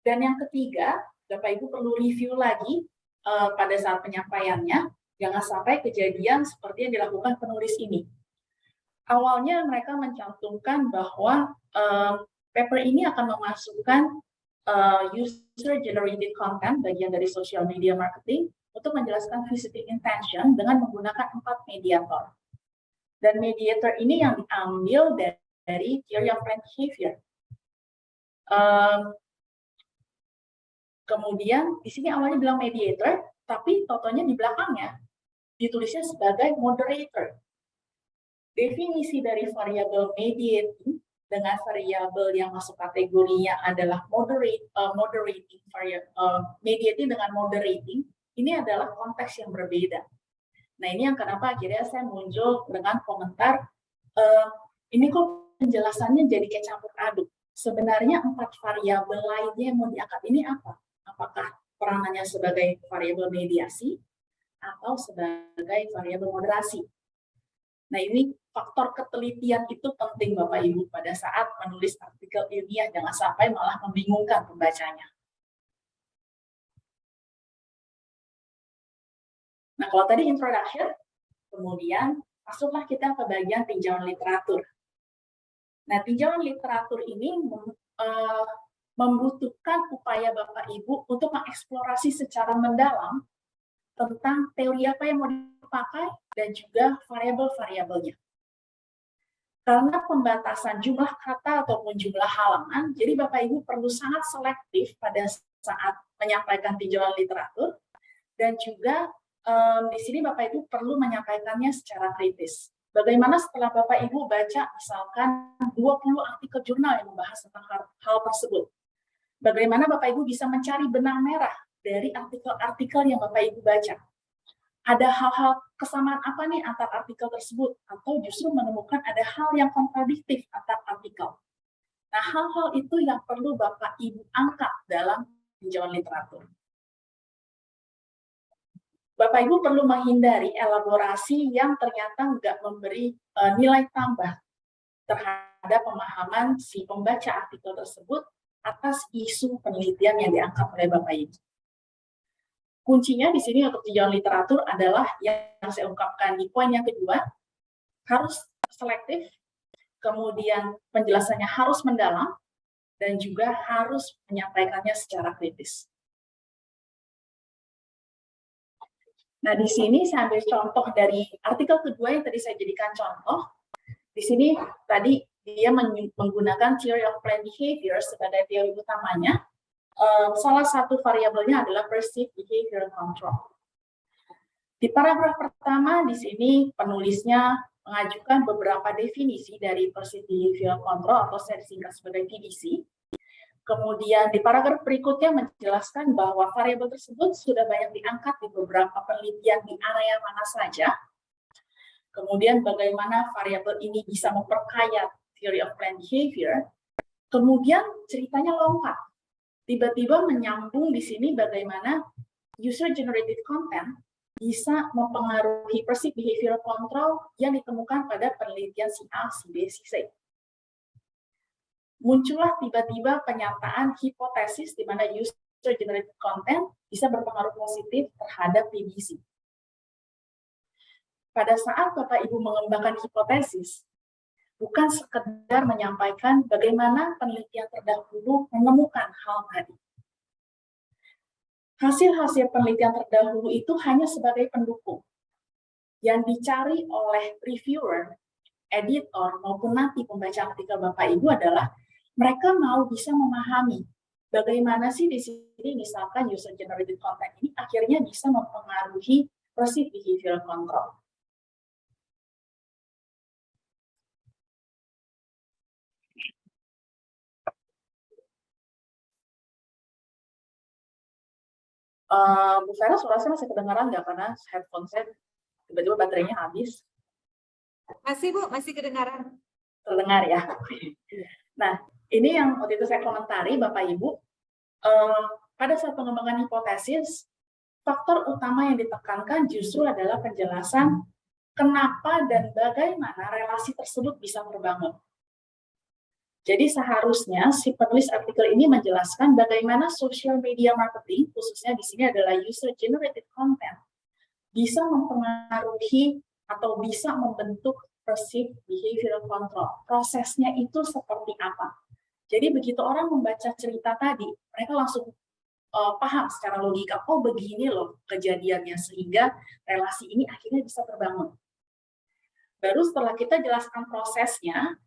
Dan yang ketiga, Bapak Ibu perlu review lagi pada saat penyampaiannya, jangan sampai kejadian seperti yang dilakukan penulis ini. Awalnya mereka mencantumkan bahwa paper ini akan memasukkan user-generated content, bagian dari social media marketing, untuk menjelaskan visiting intention dengan menggunakan 4 mediator. Dan mediator ini yang diambil dari theory of planned behavior. Kemudian di sini awalnya bilang mediator, tapi totonya di belakangnya ditulisnya sebagai moderator. Definisi dari variabel mediating dengan variabel yang masuk kategorinya adalah moderating variable, mediating dengan moderating, ini adalah konteks yang berbeda. Nah, ini yang kenapa akhirnya saya muncul dengan komentar, ini kok penjelasannya jadi kayak campur aduk. Sebenarnya 4 variabel lainnya yang mau diangkat ini apa? Apakah peranannya sebagai variabel mediasi atau sebagai variabel moderasi? Nah, ini faktor ketelitian itu penting Bapak Ibu pada saat menulis artikel ilmiah, jangan sampai malah membingungkan pembacanya. Nah, kalau tadi introduction, kemudian masuklah kita ke bagian tinjauan literatur. Nah, tinjauan literatur ini membutuhkan upaya Bapak Ibu untuk mengeksplorasi secara mendalam tentang teori apa yang mau dipakai dan juga variabel-variabelnya. Karena pembatasan jumlah kata ataupun jumlah halaman, jadi Bapak Ibu perlu sangat selektif pada saat menyampaikan tinjauan literatur, dan juga di sini Bapak Ibu perlu menyampaikannya secara kritis. Bagaimana setelah Bapak Ibu baca misalkan 20 artikel jurnal yang membahas tentang hal tersebut? Bagaimana Bapak Ibu bisa mencari benang merah dari artikel-artikel yang Bapak Ibu baca? Ada hal-hal kesamaan apa nih antar artikel tersebut? Atau justru menemukan ada hal yang kontradiktif antar artikel? Nah, hal-hal itu yang perlu Bapak Ibu angkat dalam tinjauan literatur. Bapak Ibu perlu menghindari elaborasi yang ternyata nggak memberi nilai tambah terhadap pemahaman si pembaca artikel tersebut atas isu penelitian yang diangkat oleh Bapak Ibu. Kuncinya di sini untuk tinjauan literatur adalah yang saya ungkapkan di poin yang kedua, harus selektif, kemudian penjelasannya harus mendalam, dan juga harus menyampaikannya secara kritis. Nah, di sini saya ambil contoh dari artikel kedua yang tadi saya jadikan contoh. Di sini tadi dia menggunakan theory of planned behavior sebagai teori utamanya. Salah satu variabelnya adalah perceived behavior control. Di paragraf pertama di sini penulisnya mengajukan beberapa definisi dari perceived behavior control atau saya disingkat sebagai PBC. Kemudian di paragraf berikutnya menjelaskan bahwa variabel tersebut sudah banyak diangkat di beberapa penelitian di area mana saja. Kemudian bagaimana variabel ini bisa memperkaya theory of planned behavior. Kemudian ceritanya lompat. Tiba-tiba menyambung di sini bagaimana user-generated content bisa mempengaruhi perceived behavior control yang ditemukan pada penelitian si A, si B, si C. Muncullah tiba-tiba penyataan hipotesis di mana user-generated content bisa berpengaruh positif terhadap PBC. Pada saat Bapak Ibu mengembangkan hipotesis, bukan sekedar menyampaikan bagaimana penelitian terdahulu menemukan hal tadi. Hasil-hasil penelitian terdahulu itu hanya sebagai pendukung. Yang dicari oleh reviewer, editor, maupun nanti pembaca artikel Bapak Ibu adalah mereka mau bisa memahami bagaimana sih di sini misalkan user-generated content ini akhirnya bisa mempengaruhi perceived behavioral control. Bu Vera, suara saya masih kedengaran nggak? Karena headphone saya tiba-tiba baterainya habis. Masih Bu, masih kedengaran. Terdengar ya? Nah, ini yang waktu itu saya komentari, Bapak Ibu. Pada saat pengembangan hipotesis, faktor utama yang ditekankan justru adalah penjelasan kenapa dan bagaimana relasi tersebut bisa terbangun. Jadi seharusnya si penulis artikel ini menjelaskan bagaimana social media marketing, khususnya di sini adalah user-generated content, bisa mempengaruhi atau bisa membentuk perceived behavioral control. Prosesnya itu seperti apa? Jadi begitu orang membaca cerita tadi, mereka langsung paham secara logika, oh begini loh kejadiannya, sehingga relasi ini akhirnya bisa terbangun. Baru setelah kita jelaskan prosesnya,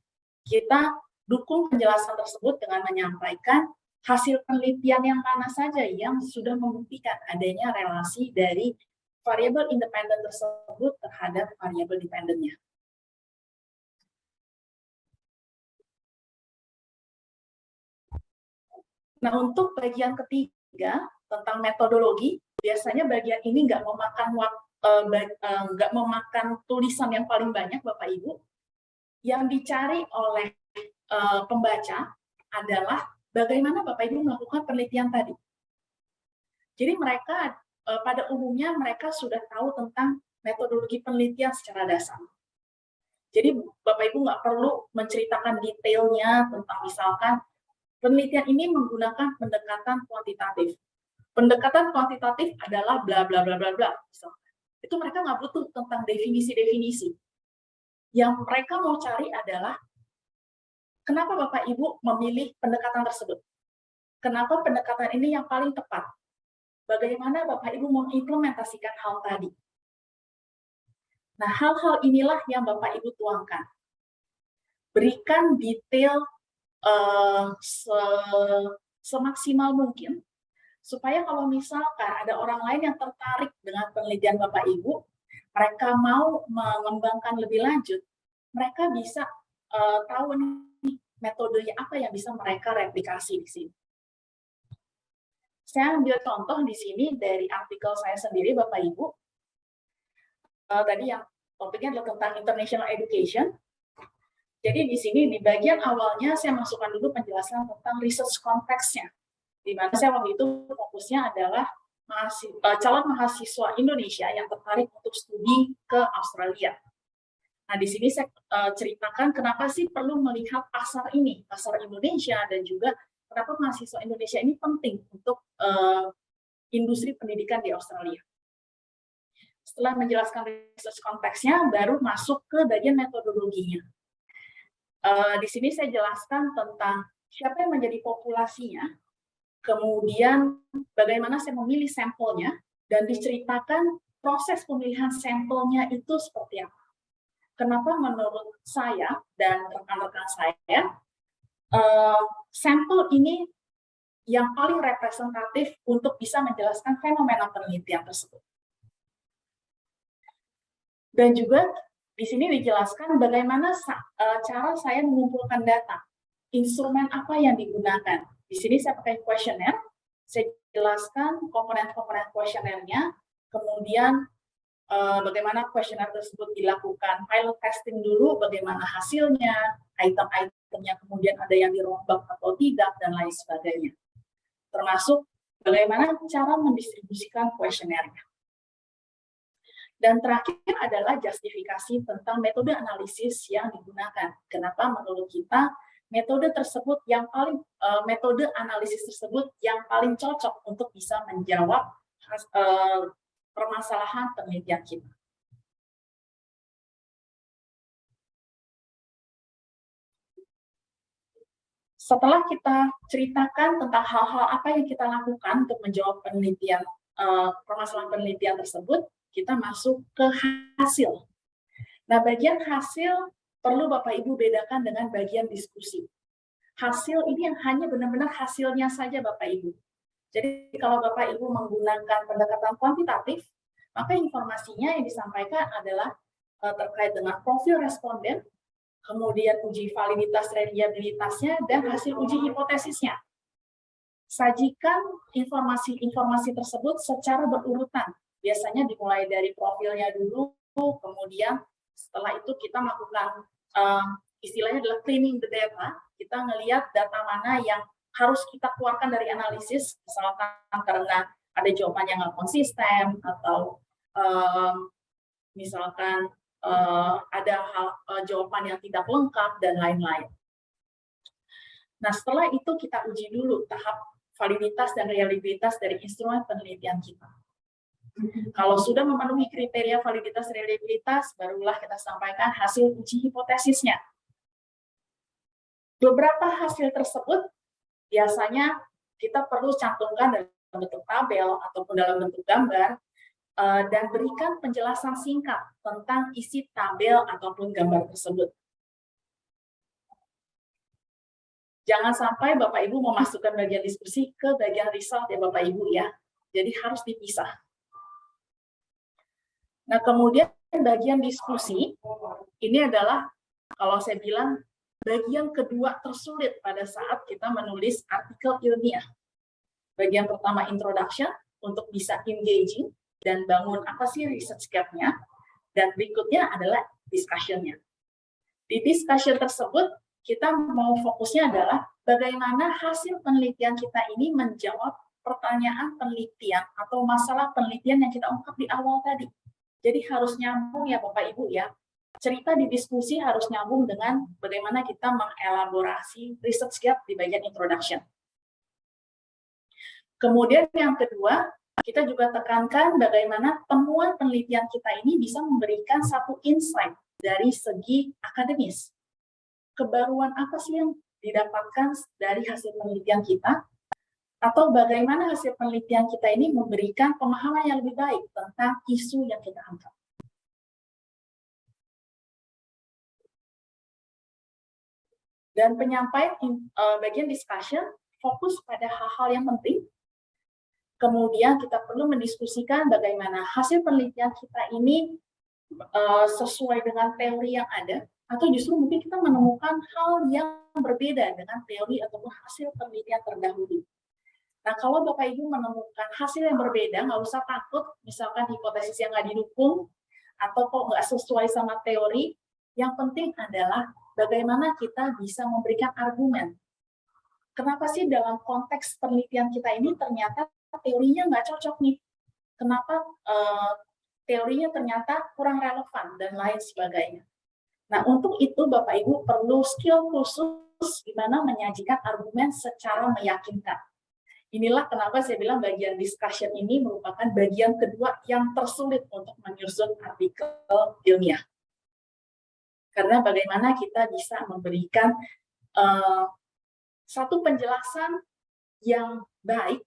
kita dukung penjelasan tersebut dengan menyampaikan hasil penelitian yang mana saja yang sudah membuktikan adanya relasi dari variabel independen tersebut terhadap variabel dependennya. Nah, untuk bagian ketiga tentang metodologi, biasanya bagian ini nggak memakan tulisan yang paling banyak, Bapak Ibu. Yang dicari oleh pembaca adalah bagaimana Bapak Ibu melakukan penelitian tadi. Jadi mereka pada umumnya mereka sudah tahu tentang metodologi penelitian secara dasar. Jadi Bapak Ibu nggak perlu menceritakan detailnya tentang misalkan penelitian ini menggunakan pendekatan kuantitatif. Pendekatan kuantitatif adalah bla bla bla bla bla. Itu mereka nggak butuh tentang definisi-definisi. Yang mereka mau cari adalah kenapa Bapak Ibu memilih pendekatan tersebut? Kenapa pendekatan ini yang paling tepat? Bagaimana Bapak Ibu mengimplementasikan hal tadi? Nah, hal-hal inilah yang Bapak Ibu tuangkan. Berikan detail semaksimal mungkin, supaya kalau misalkan ada orang lain yang tertarik dengan penelitian Bapak Ibu, mereka mau mengembangkan lebih lanjut, mereka bisa tahu metodenya apa yang bisa mereka replikasi di sini. Saya ambil contoh di sini dari artikel saya sendiri, Bapak Ibu. Tadi yang topiknya adalah tentang international education. Jadi di sini di bagian awalnya saya masukkan dulu penjelasan tentang research konteksnya. Di mana saya waktu itu fokusnya adalah calon mahasiswa Indonesia yang tertarik untuk studi ke Australia. Nah, di sini saya ceritakan kenapa sih perlu melihat pasar ini, pasar Indonesia, dan juga kenapa mahasiswa Indonesia ini penting untuk industri pendidikan di Australia. Setelah menjelaskan research konteksnya, baru masuk ke bagian metodologinya. Di sini saya jelaskan tentang siapa yang menjadi populasinya, kemudian bagaimana saya memilih sampelnya, dan diceritakan proses pemilihan sampelnya itu seperti apa. Kenapa menurut saya dan rekan-rekan saya, sampel ini yang paling representatif untuk bisa menjelaskan fenomena penelitian tersebut. Dan juga di sini dijelaskan bagaimana cara saya mengumpulkan data, instrumen apa yang digunakan. Di sini saya pakai kuesioner, saya jelaskan komponen-komponen kuesionernya, kemudian bagaimana kuesioner tersebut dilakukan pilot testing dulu, bagaimana hasilnya, item-itemnya kemudian ada yang dirombak atau tidak, dan lain sebagainya. Termasuk bagaimana cara mendistribusikan kuesionernya. Dan terakhir adalah justifikasi tentang metode analisis yang digunakan. Kenapa menurut kita metode tersebut yang paling metode analisis tersebut yang paling cocok untuk bisa menjawab permasalahan penelitian kita. Setelah kita ceritakan tentang hal-hal apa yang kita lakukan untuk menjawab penelitian permasalahan penelitian tersebut, kita masuk ke hasil. Nah, bagian hasil perlu Bapak Ibu bedakan dengan bagian diskusi. Hasil ini yang hanya benar-benar hasilnya saja Bapak Ibu. Jadi kalau Bapak Ibu menggunakan pendekatan kuantitatif, maka informasinya yang disampaikan adalah terkait dengan profil responden, kemudian uji validitas reliabilitasnya, dan hasil uji hipotesisnya. Sajikan informasi-informasi tersebut secara berurutan. Biasanya dimulai dari profilnya dulu, kemudian setelah itu kita melakukan istilahnya adalah cleaning the data. Kita ngelihat data mana yang harus kita keluarkan dari analisis, misalkan karena ada jawaban yang nggak konsisten, atau misalkan ada jawaban yang tidak lengkap, dan lain-lain. Nah, setelah itu kita uji dulu tahap validitas dan reliabilitas dari instrumen penelitian kita. Kalau sudah memenuhi kriteria validitas reliabilitas, barulah kita sampaikan hasil uji hipotesisnya. Beberapa hasil tersebut biasanya kita perlu cantumkan dalam bentuk tabel ataupun dalam bentuk gambar, dan berikan penjelasan singkat tentang isi tabel ataupun gambar tersebut. Jangan sampai Bapak Ibu memasukkan bagian diskusi ke bagian result ya Bapak Ibu ya. Jadi harus dipisah. Nah, kemudian bagian diskusi ini adalah, kalau saya bilang, bagian kedua tersulit pada saat kita menulis artikel ilmiah. Bagian pertama introduction untuk bisa engaging dan bangun apa sih research gap-nya, dan berikutnya adalah discussion-nya. Di discussion tersebut kita mau fokusnya adalah bagaimana hasil penelitian kita ini menjawab pertanyaan penelitian atau masalah penelitian yang kita ungkap di awal tadi. Jadi harus nyambung ya Bapak Ibu ya. Cerita di diskusi harus nyambung dengan bagaimana kita mengelaborasi research gap di bagian introduction. Kemudian yang kedua, kita juga tekankan bagaimana temuan penelitian kita ini bisa memberikan satu insight dari segi akademis. Kebaruan apa sih yang didapatkan dari hasil penelitian kita? Atau bagaimana hasil penelitian kita ini memberikan pemahaman yang lebih baik tentang isu yang kita angkat. Dan penyampaian bagian discussion fokus pada hal-hal yang penting. Kemudian kita perlu mendiskusikan bagaimana hasil penelitian kita ini sesuai dengan teori yang ada, atau justru mungkin kita menemukan hal yang berbeda dengan teori ataupun hasil penelitian terdahulu. Nah, kalau Bapak Ibu menemukan hasil yang berbeda, nggak usah takut, misalkan hipotesis yang nggak didukung, atau kok nggak sesuai sama teori, yang penting adalah bagaimana kita bisa memberikan argumen. Kenapa sih dalam konteks penelitian kita ini ternyata teorinya nggak cocok nih? Kenapa teorinya ternyata kurang relevan, dan lain sebagainya. Nah, untuk itu Bapak Ibu perlu skill khusus di mana menyajikan argumen secara meyakinkan. Inilah kenapa saya bilang bagian discussion ini merupakan bagian kedua yang tersulit untuk menyusun artikel ilmiah. Karena bagaimana kita bisa memberikan satu penjelasan yang baik,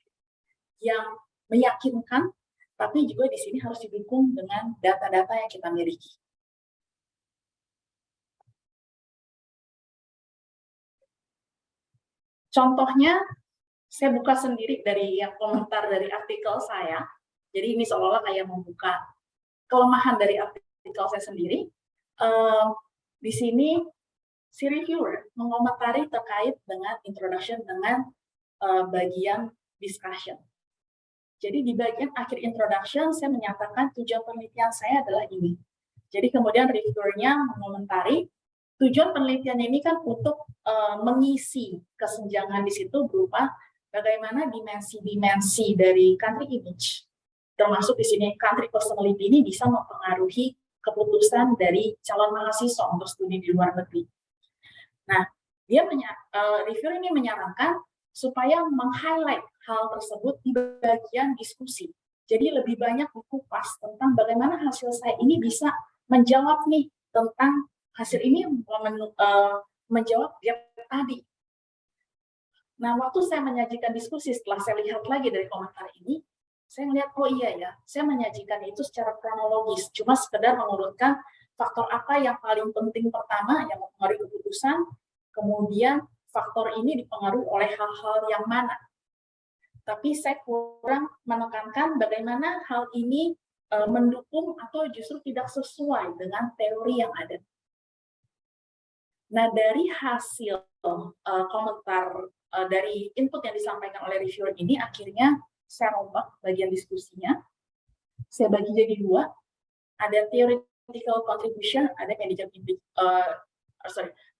yang meyakinkan, tapi juga di sini harus didukung dengan data-data yang kita miliki. Contohnya, saya buka sendiri dari yang komentar dari artikel saya. Jadi ini seolah-olah kayak membuka kelemahan dari artikel saya sendiri. Di sini si reviewer mengomentari terkait dengan introduction dengan bagian discussion. Jadi di bagian akhir introduction saya menyatakan tujuan penelitian saya adalah ini. Jadi kemudian reviewernya mengomentari tujuan penelitian ini kan untuk mengisi kesenjangan di situ berupa bagaimana dimensi-dimensi dari country image, termasuk di sini country personality ini bisa mempengaruhi keputusan dari calon mahasiswa untuk studi di luar negeri. Nah, Reviewer ini menyarankan supaya meng-highlight hal tersebut di bagian diskusi. Jadi lebih banyak dikupas tentang bagaimana hasil saya ini bisa menjawab nih tentang hasil ini menjawab gap tadi. Nah, waktu saya menyajikan diskusi setelah saya lihat lagi dari komentar ini, saya melihat, oh iya ya, saya menyajikan itu secara kronologis, cuma sekedar mengurutkan faktor apa yang paling penting pertama yang mempengaruhi keputusan, kemudian faktor ini dipengaruhi oleh hal-hal yang mana. Tapi saya kurang menekankan bagaimana hal ini mendukung atau justru tidak sesuai dengan teori yang ada. Nah, dari hasil komentar dari input yang disampaikan oleh reviewer ini, akhirnya saya rombak bagian diskusinya. Saya bagi jadi dua, ada theoretical contribution, ada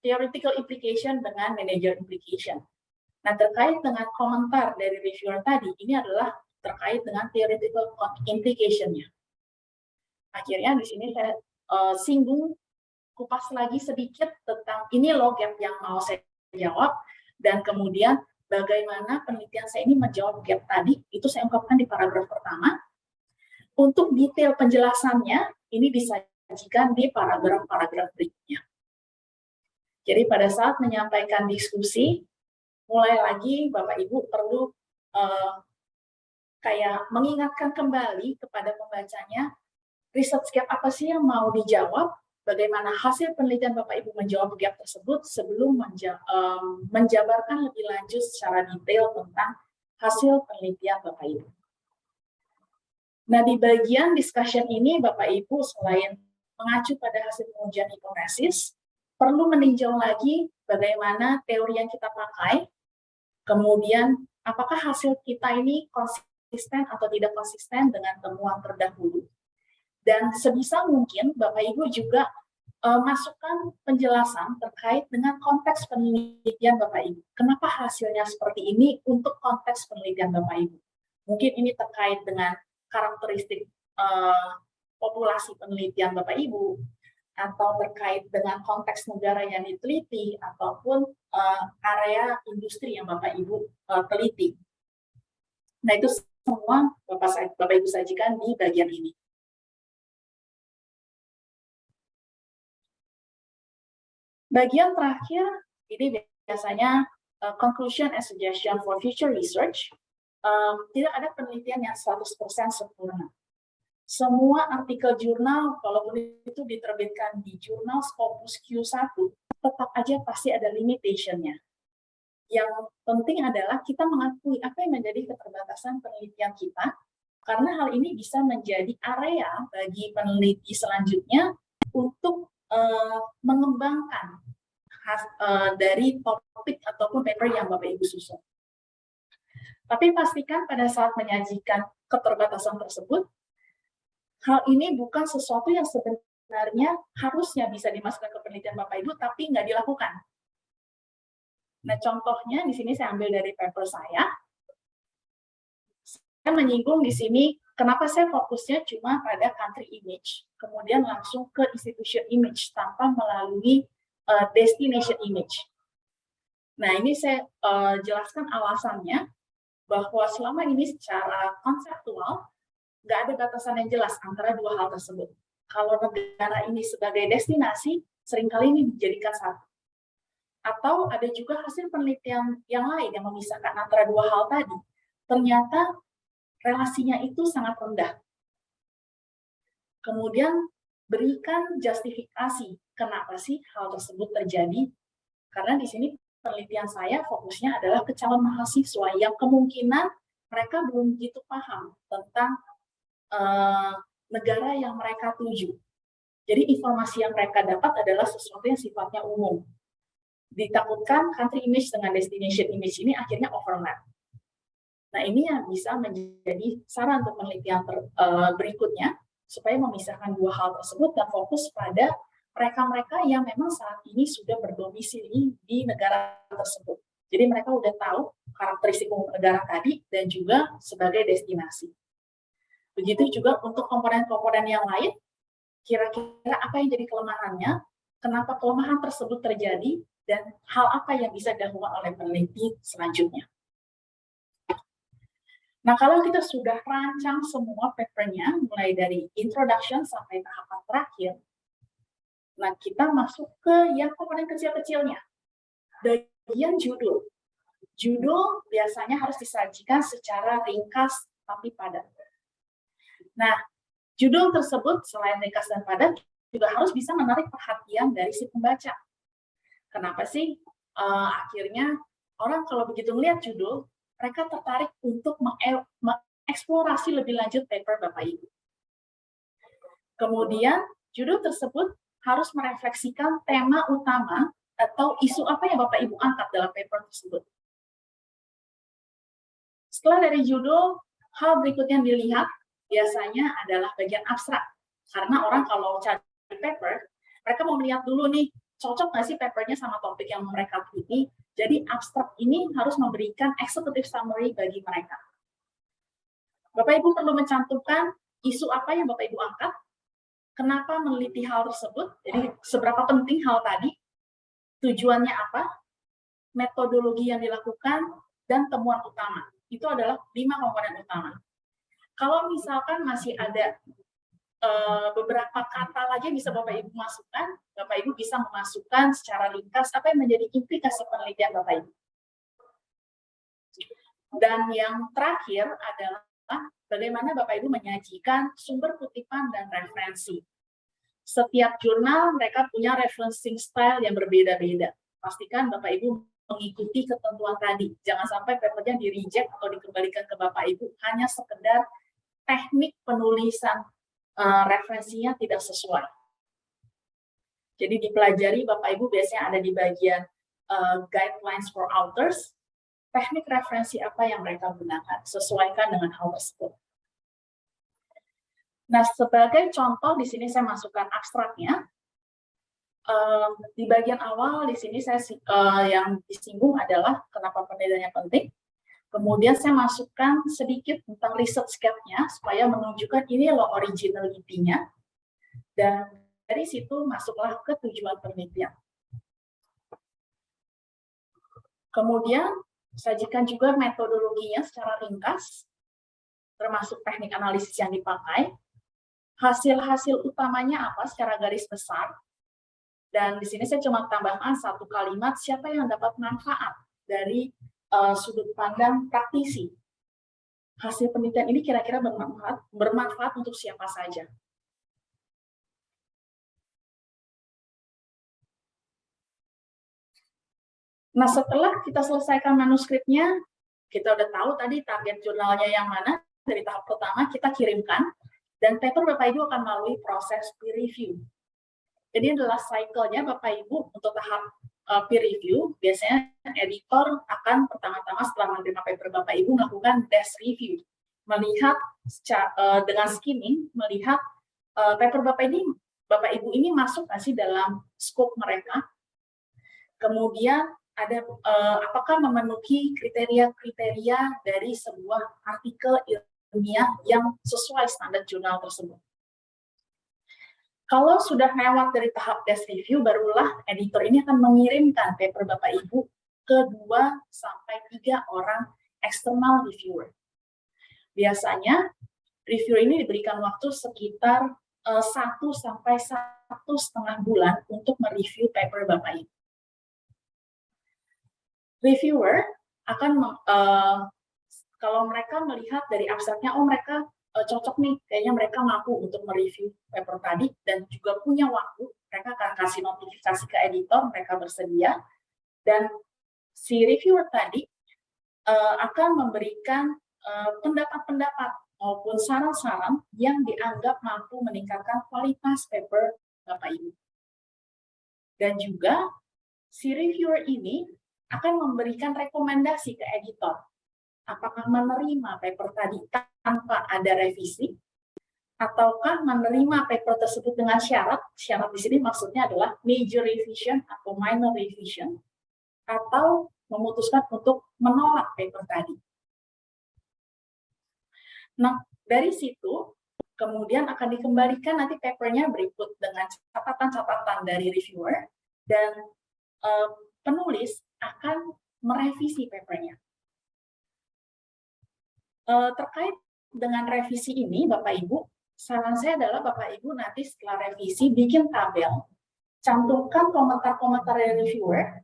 theoretical implication dengan manager implication. Nah, terkait dengan komentar dari reviewer tadi, ini adalah terkait dengan theoretical implication-nya. Akhirnya di sini saya singgung, kupas lagi sedikit tentang ini loh gap yang mau saya jawab, dan kemudian bagaimana penelitian saya ini menjawab gap tadi, itu saya ungkapkan di paragraf pertama. Untuk detail penjelasannya, ini disajikan di paragraf-paragraf berikutnya. Jadi pada saat menyampaikan diskusi, mulai lagi Bapak Ibu perlu kayak mengingatkan kembali kepada pembacanya, research gap apa sih yang mau dijawab, bagaimana hasil penelitian Bapak Ibu menjawab gap tersebut sebelum menjabarkan lebih lanjut secara detail tentang hasil penelitian Bapak Ibu. Nah, di bagian discussion ini Bapak Ibu selain mengacu pada hasil pengujian hipotesis, perlu meninjau lagi bagaimana teori yang kita pakai, kemudian apakah hasil kita ini konsisten atau tidak konsisten dengan temuan terdahulu. Dan sebisa mungkin Bapak Ibu juga masukkan penjelasan terkait dengan konteks penelitian Bapak Ibu. Kenapa hasilnya seperti ini untuk konteks penelitian Bapak Ibu? Mungkin ini terkait dengan karakteristik populasi penelitian Bapak Ibu, atau terkait dengan konteks negara yang diteliti, ataupun area industri yang Bapak Ibu teliti. Nah, itu semua Bapak Ibu sajikan di bagian ini. Bagian terakhir, ini biasanya conclusion and suggestion for future research. Tidak ada penelitian yang 100% sempurna. Semua artikel jurnal, walaupun itu diterbitkan di jurnal Scopus Q1, tetap aja pasti ada limitation-nya. Yang penting adalah kita mengakui apa yang menjadi keterbatasan penelitian kita, karena hal ini bisa menjadi area bagi peneliti selanjutnya untuk mengembangkan dari topik ataupun paper yang Bapak Ibu susun. Tapi pastikan pada saat menyajikan keterbatasan tersebut, hal ini bukan sesuatu yang sebenarnya harusnya bisa dimasukkan ke penelitian Bapak Ibu, tapi nggak dilakukan. Nah, contohnya di sini saya ambil dari paper saya. Saya menyinggung di sini kenapa saya fokusnya cuma pada country image, kemudian langsung ke institution image tanpa melalui destination image. Nah, ini saya jelaskan alasannya bahwa selama ini secara konseptual nggak ada batasan yang jelas antara dua hal tersebut. Kalau negara ini sebagai destinasi, seringkali ini dijadikan satu. Atau ada juga hasil penelitian yang lain yang memisahkan antara dua hal tadi. Ternyata relasinya itu sangat rendah. Kemudian berikan justifikasi kenapa sih hal tersebut terjadi. Karena di sini penelitian saya fokusnya adalah ke calon mahasiswa yang kemungkinan mereka belum begitu paham tentang negara yang mereka tuju. Jadi informasi yang mereka dapat adalah sesuatu yang sifatnya umum. Ditakutkan country image dengan destination image ini akhirnya overlap. Nah, ini yang bisa menjadi saran untuk penelitian berikutnya, supaya memisahkan dua hal tersebut dan fokus pada mereka-mereka yang memang saat ini sudah berdomisili di negara tersebut. Jadi mereka udah tahu karakteristik umum negara tadi dan juga sebagai destinasi. Begitu juga untuk komponen-komponen yang lain, kira-kira apa yang jadi kelemahannya, kenapa kelemahan tersebut terjadi, dan hal apa yang bisa dilakukan oleh peneliti selanjutnya. Nah, kalau kita sudah rancang semua papernya, mulai dari introduction sampai tahapan terakhir, nah kita masuk ke yang komponen kecil-kecilnya. Bagian judul. Judul biasanya harus disajikan secara ringkas tapi padat. Nah, judul tersebut selain ringkas dan padat, juga harus bisa menarik perhatian dari si pembaca. Kenapa sih akhirnya orang kalau begitu melihat judul, mereka tertarik untuk mengeksplorasi lebih lanjut paper Bapak Ibu. Kemudian, judul tersebut harus merefleksikan tema utama atau isu apa yang Bapak Ibu angkat dalam paper tersebut. Setelah dari judul, hal berikutnya yang dilihat biasanya adalah bagian abstrak. Karena orang kalau cari paper, mereka mau melihat dulu nih, cocok nggak sih papernya sama topik yang mereka teliti. Jadi abstrak ini harus memberikan executive summary bagi mereka. Bapak Ibu perlu mencantumkan isu apa yang Bapak Ibu angkat, kenapa meneliti hal tersebut, jadi seberapa penting hal tadi, tujuannya apa, metodologi yang dilakukan, dan temuan utama. Itu adalah 5 komponen utama. Kalau misalkan masih ada beberapa kata lagi yang bisa Bapak Ibu masukkan, Bapak Ibu bisa memasukkan secara ringkas apa yang menjadi implikasi penelitian Bapak Ibu. Dan yang terakhir adalah bagaimana Bapak Ibu menyajikan sumber kutipan dan referensi. Setiap jurnal mereka punya referencing style yang berbeda-beda. Pastikan Bapak Ibu mengikuti ketentuan tadi. Jangan sampai papernya di-reject atau dikembalikan ke Bapak Ibu hanya sekedar teknik penulisan referensinya tidak sesuai. Jadi dipelajari Bapak Ibu biasanya ada di bagian guidelines for authors, teknik referensi apa yang mereka gunakan, sesuaikan dengan hal tersebut. Nah, sebagai contoh di sini saya masukkan abstraknya. Di bagian awal di sini saya yang disinggung adalah kenapa penelitiannya penting. Kemudian saya masukkan sedikit tentang research gap-nya supaya menunjukkan ini loh originality-nya. Dan dari situ masuklah ke tujuan penelitian. Kemudian sajikan juga metodologinya secara ringkas, termasuk teknik analisis yang dipakai, hasil-hasil utamanya apa secara garis besar, dan di sini saya cuma tambahkan satu kalimat, siapa yang dapat manfaat dari sudut pandang praktisi. Hasil penelitian ini kira-kira bermanfaat untuk siapa saja. Nah, setelah kita selesaikan manuskripnya, kita udah tahu tadi target jurnalnya yang mana, dari tahap pertama kita kirimkan, dan paper Bapak Ibu akan melalui proses peer review. Jadi adalah cycle-nya Bapak Ibu untuk tahap peer review, biasanya editor akan pertama-tama setelah menerima paper Bapak Ibu melakukan desk review, melihat dengan skimming, melihat paper Bapak Ibu ini masuk nggak sih dalam scope mereka, kemudian ada apakah memenuhi kriteria-kriteria dari sebuah artikel ilmiah yang sesuai standar jurnal tersebut. Kalau sudah lewat dari tahap desk review, barulah editor ini akan mengirimkan paper Bapak Ibu ke 2-3 orang external reviewer. Biasanya, reviewer ini diberikan waktu sekitar 1-1,5 bulan untuk mereview paper Bapak Ibu. Reviewer akan, kalau mereka melihat dari abstraknya, oh mereka cocok nih, kayaknya mereka mampu untuk mereview paper tadi dan juga punya waktu, mereka akan kasih notifikasi ke editor, mereka bersedia, dan si reviewer tadi akan memberikan pendapat-pendapat maupun saran-saran yang dianggap mampu meningkatkan kualitas paper Bapak Ibu. Dan juga si reviewer ini akan memberikan rekomendasi ke editor. Apakah menerima paper tadi tanpa ada revisi, ataukah menerima paper tersebut dengan syarat di sini maksudnya adalah major revision atau minor revision, atau memutuskan untuk menolak paper tadi. Nah, dari situ, kemudian akan dikembalikan nanti papernya berikut dengan catatan-catatan dari reviewer, dan penulis akan merevisi papernya. Terkait dengan revisi ini, Bapak Ibu, saran saya adalah Bapak Ibu nanti setelah revisi bikin tabel, cantumkan komentar-komentar dari reviewer,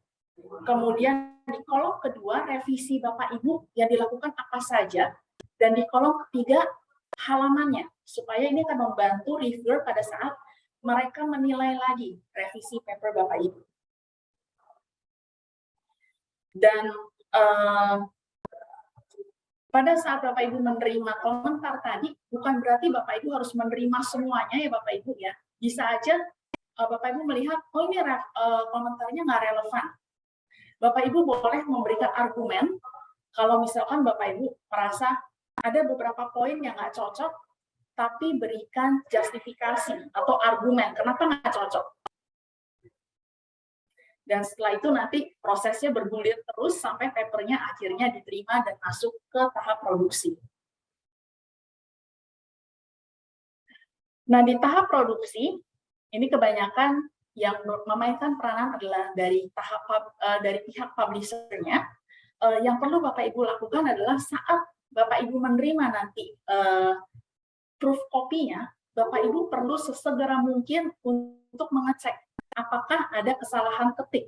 kemudian di kolom kedua revisi Bapak Ibu yang dilakukan apa saja, dan di kolom ketiga halamannya, supaya ini akan membantu reviewer pada saat mereka menilai lagi revisi paper Bapak Ibu. Dan pada saat Bapak Ibu menerima komentar tadi, bukan berarti Bapak Ibu harus menerima semuanya ya Bapak Ibu ya. Bisa aja Bapak Ibu melihat, oh ini komentarnya nggak relevan. Bapak Ibu boleh memberikan argumen, kalau misalkan Bapak Ibu merasa ada beberapa poin yang nggak cocok, tapi berikan justifikasi atau argumen, kenapa nggak cocok. Dan setelah itu nanti prosesnya bergulir terus sampai papernya akhirnya diterima dan masuk ke tahap produksi. Nah, di tahap produksi, ini kebanyakan yang memainkan peranan adalah dari pihak publisher-nya. Yang perlu Bapak Ibu lakukan adalah saat Bapak Ibu menerima nanti proof copy-nya, Bapak Ibu perlu sesegera mungkin untuk mengecek apakah ada kesalahan ketik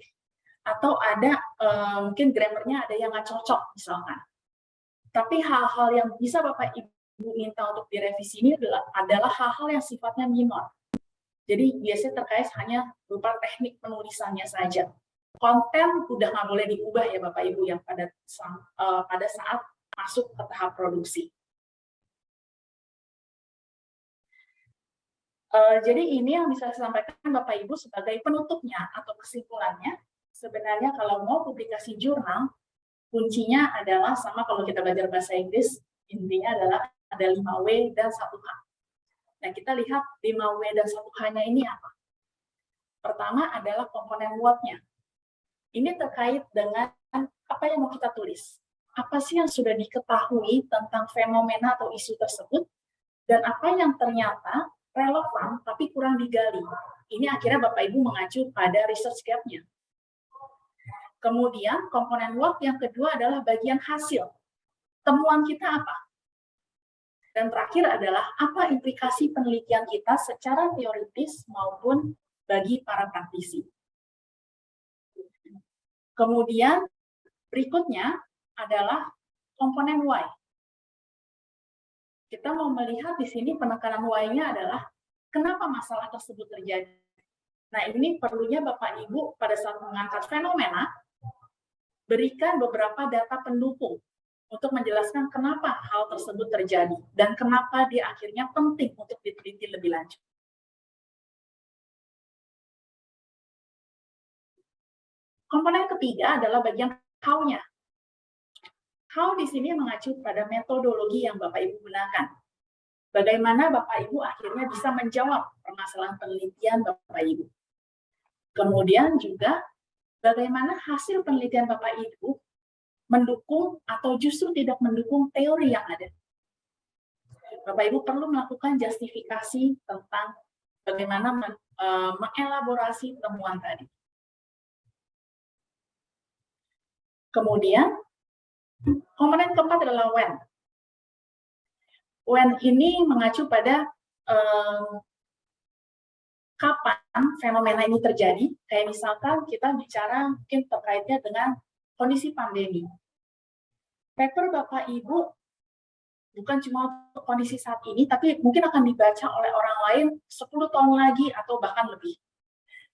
atau ada mungkin grammarnya ada yang nggak cocok misalkan. Tapi hal-hal yang bisa Bapak Ibu minta untuk direvisi ini adalah hal-hal yang sifatnya minor. Jadi biasanya terkait hanya berupa teknik penulisannya saja. Konten udah nggak boleh diubah ya Bapak Ibu yang pada saat masuk ke tahap produksi. Jadi ini yang bisa saya sampaikan Bapak Ibu sebagai penutupnya atau kesimpulannya. Sebenarnya kalau mau publikasi jurnal, kuncinya adalah sama kalau kita belajar bahasa Inggris, intinya adalah ada 5W dan 1H. Nah, kita lihat 5W dan 1H-nya ini apa? Pertama adalah komponen what-nya. Ini terkait dengan apa yang mau kita tulis. Apa sih yang sudah diketahui tentang fenomena atau isu tersebut, dan apa yang ternyata relevan tapi kurang digali. Ini akhirnya Bapak Ibu mengacu pada research gap-nya. Kemudian komponen what yang kedua adalah bagian hasil. Temuan kita apa? Dan terakhir adalah apa implikasi penelitian kita secara teoritis maupun bagi para praktisi. Kemudian berikutnya adalah komponen why. Kita mau melihat di sini penekanan why-nya adalah kenapa masalah tersebut terjadi. Nah, ini perlunya Bapak Ibu pada saat mengangkat fenomena, berikan beberapa data pendukung untuk menjelaskan kenapa hal tersebut terjadi dan kenapa dia akhirnya penting untuk diteliti lebih lanjut. Komponen ketiga adalah bagian how-nya. How di sini mengacu pada metodologi yang Bapak Ibu gunakan. Bagaimana Bapak Ibu akhirnya bisa menjawab permasalahan penelitian Bapak Ibu. Kemudian juga bagaimana hasil penelitian Bapak Ibu mendukung atau justru tidak mendukung teori yang ada. Bapak Ibu perlu melakukan justifikasi tentang bagaimana mengelaborasi temuan tadi. Kemudian komponen keempat adalah when. When ini mengacu pada kapan fenomena ini terjadi. Kayak misalkan kita bicara mungkin terkaitnya dengan kondisi pandemi. Paper Bapak Ibu bukan cuma untuk kondisi saat ini, tapi mungkin akan dibaca oleh orang lain 10 tahun lagi atau bahkan lebih.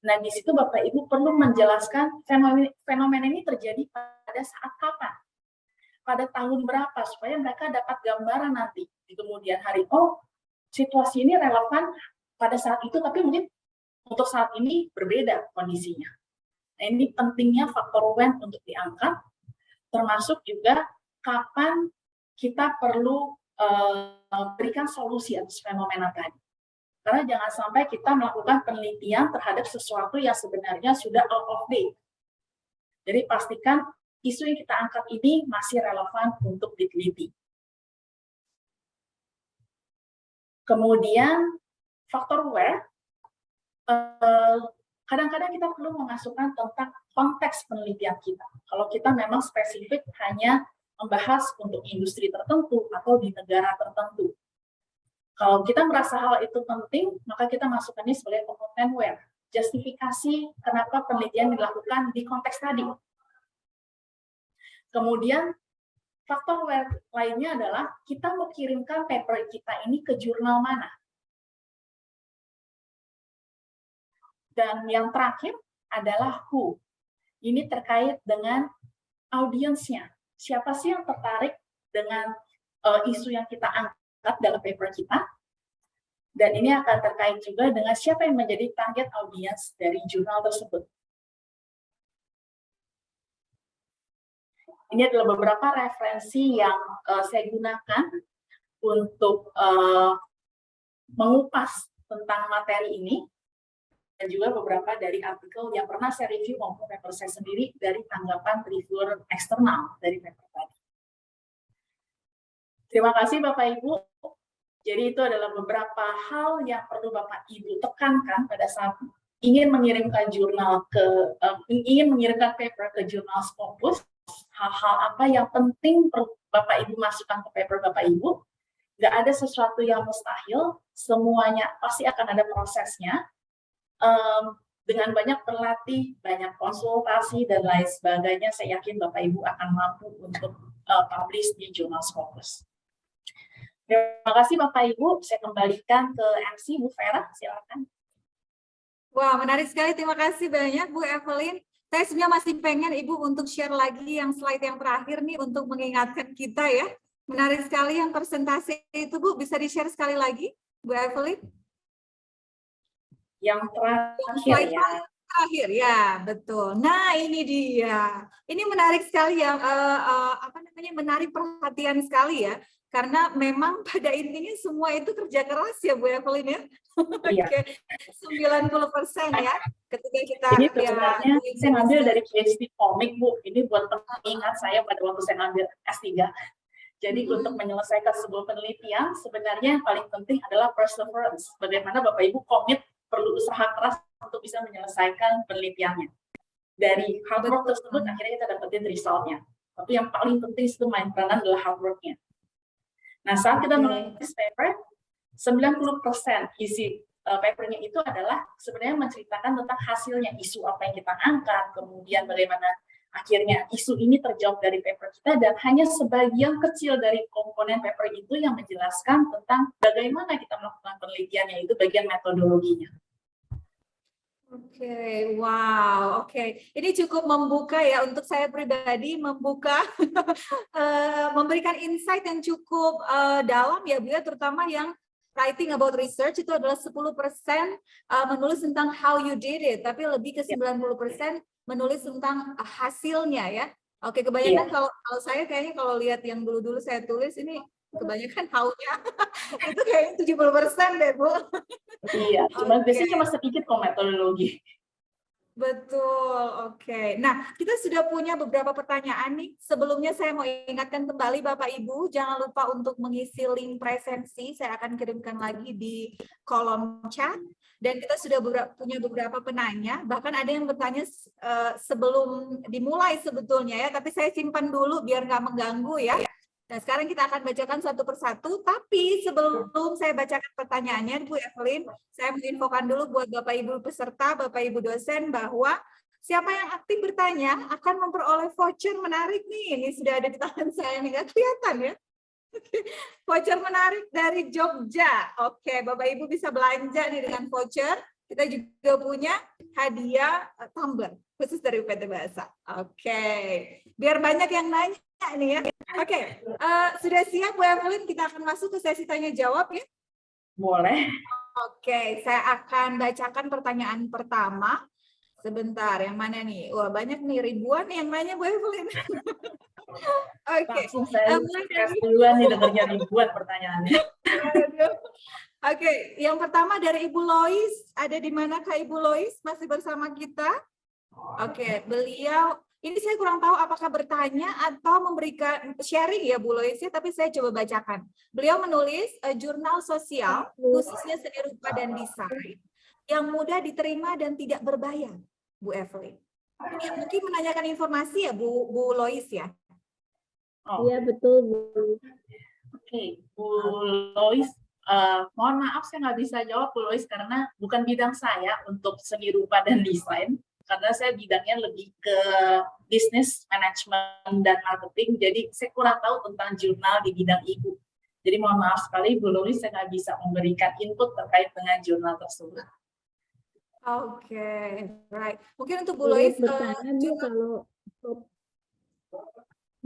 Nah, di situ Bapak Ibu perlu menjelaskan fenomena ini terjadi pada saat kapan. Pada tahun berapa, supaya mereka dapat gambaran nanti di kemudian hari, oh situasi ini relevan pada saat itu, tapi mungkin untuk saat ini berbeda kondisinya. Nah, ini pentingnya faktor when untuk diangkat, termasuk juga kapan kita perlu berikan solusi atas fenomena tadi. Karena jangan sampai kita melakukan penelitian terhadap sesuatu yang sebenarnya sudah out of date. Jadi pastikan isu yang kita angkat ini masih relevan untuk diteliti. Kemudian faktor where, kadang-kadang kita perlu memasukkan tentang konteks penelitian kita. Kalau kita memang spesifik hanya membahas untuk industri tertentu atau di negara tertentu. Kalau kita merasa hal itu penting, maka kita masukkannya sebagai komponen where. Justifikasi kenapa penelitian dilakukan di konteks tadi. Kemudian, faktor where lainnya adalah kita mau kirimkan paper kita ini ke jurnal mana. Dan yang terakhir adalah who. Ini terkait dengan audiensnya. Siapa sih yang tertarik dengan isu yang kita angkat dalam paper kita? Dan ini akan terkait juga dengan siapa yang menjadi target audiens dari jurnal tersebut. Ini adalah beberapa referensi yang saya gunakan untuk mengupas tentang materi ini. Dan juga beberapa dari artikel yang pernah saya review maupun paper saya sendiri dari tanggapan reviewer eksternal dari paper tadi. Terima kasih Bapak Ibu. Jadi itu adalah beberapa hal yang perlu Bapak Ibu tekankan pada saat ingin mengirimkan paper ke jurnal Scopus. Hal-hal apa yang penting perlu Bapak Ibu masukkan ke paper Bapak Ibu. Nggak ada sesuatu yang mustahil, semuanya pasti akan ada prosesnya. Dengan banyak berlatih, banyak konsultasi, dan lain sebagainya, saya yakin Bapak Ibu akan mampu untuk publish di jurnal Scopus. Terima kasih Bapak Ibu, saya kembalikan ke MC Bu Vera, silakan. Wah, menarik sekali, terima kasih banyak Bu Evelyn. Saya sebenarnya masih pengen Ibu untuk share lagi yang slide yang terakhir nih untuk mengingatkan kita ya. Menarik sekali yang presentasi itu Bu, bisa di-share sekali lagi Bu Evelyn? Yang terakhir ya. Terakhir ya, betul. Nah, ini dia. Ini menarik sekali ya, menarik perhatian sekali ya. Karena memang pada intinya semua itu kerja keras ya Bu Evelyn ya. Iya. 90% ya. Ketika kita ini sebenarnya saya ngambil dari PhD komik Bu. Ini buat pengingat saya pada waktu saya ngambil S3. Jadi untuk menyelesaikan sebuah penelitian, sebenarnya yang paling penting adalah perseverance. Bagaimana Bapak Ibu komit, perlu usaha keras untuk bisa menyelesaikan penelitiannya. Dari hard work tersebut, akhirnya kita dapetin resultnya. Tapi yang paling penting itu main peranan adalah hard work-nya. Nah, saat kita menulis paper, 90% isi papernya itu adalah sebenarnya menceritakan tentang hasilnya, isu apa yang kita angkat, kemudian bagaimana akhirnya isu ini terjawab dari paper kita, dan hanya sebagian kecil dari komponen paper itu yang menjelaskan tentang bagaimana kita melakukan penelitiannya, itu bagian metodologinya. Oke, wow, oke. Ini cukup membuka ya untuk saya pribadi, membuka, memberikan insight yang cukup dalam ya Bu ya, terutama yang writing about research itu adalah 10% menulis tentang how you did it, tapi lebih ke 90% menulis tentang hasilnya ya. Oke, kebanyakan kalau saya kayaknya kalau lihat yang dulu-dulu saya tulis ini kebanyakan how-nya itu kayaknya 70% deh Bu. Iya, biasanya cuma sedikit kok metodologi. Betul, oke. Nah, kita sudah punya beberapa pertanyaan nih. Sebelumnya saya mau ingatkan kembali Bapak Ibu, jangan lupa untuk mengisi link presensi. Saya akan kirimkan lagi di kolom chat. Dan kita sudah punya beberapa penanya. Bahkan ada yang bertanya sebelum dimulai sebetulnya ya. Tapi saya simpan dulu biar nggak mengganggu ya. Nah, sekarang kita akan bacakan satu persatu, tapi sebelum saya bacakan pertanyaannya, Bu Evelyn, saya menginfokan dulu buat Bapak Ibu peserta, Bapak Ibu dosen, bahwa siapa yang aktif bertanya akan memperoleh voucher menarik nih. Ini sudah ada di tangan saya, nih nggak kelihatan ya. Voucher menarik dari Jogja. Oke, Bapak Ibu bisa belanja nih dengan voucher. Kita juga punya hadiah tumbler khusus dari UPT Bahasa. Oke, biar banyak yang nanya nih ya. Oke, sudah siap Bu Evelyn? Kita akan masuk ke sesi tanya jawab ya. Boleh. Oke, saya akan bacakan pertanyaan pertama. Sebentar, yang mana nih? Wah, banyak nih, ribuan yang nanya Bu Evelyn. Oke. Langsung saya duluan nih dengarnya ribuan pertanyaannya. Oke, yang pertama dari Ibu Lois. Ada di mana Kak Ibu Lois? Masih bersama kita? Oke, beliau, ini saya kurang tahu apakah bertanya atau memberikan sharing ya Bu Lois ya, tapi saya coba bacakan. Beliau menulis jurnal sosial, khususnya seni rupa dan desain, yang mudah diterima dan tidak berbayar, Bu Evelyn? Ini mungkin menanyakan informasi ya, Bu Lois ya? Oh, Iya betul Bu. oke, Bu Lois, mohon maaf saya nggak bisa jawab Bu Lois karena bukan bidang saya untuk seni rupa dan desain, karena saya bidangnya lebih ke bisnis, manajemen, dan marketing, jadi saya kurang tahu tentang jurnal di bidang Ibu. Jadi mohon maaf sekali Bu Lois, saya nggak bisa memberikan input terkait dengan jurnal tersebut. Oke, right. Mungkin untuk Bu Boleh Lois, bertanya Bu jurnal- kalau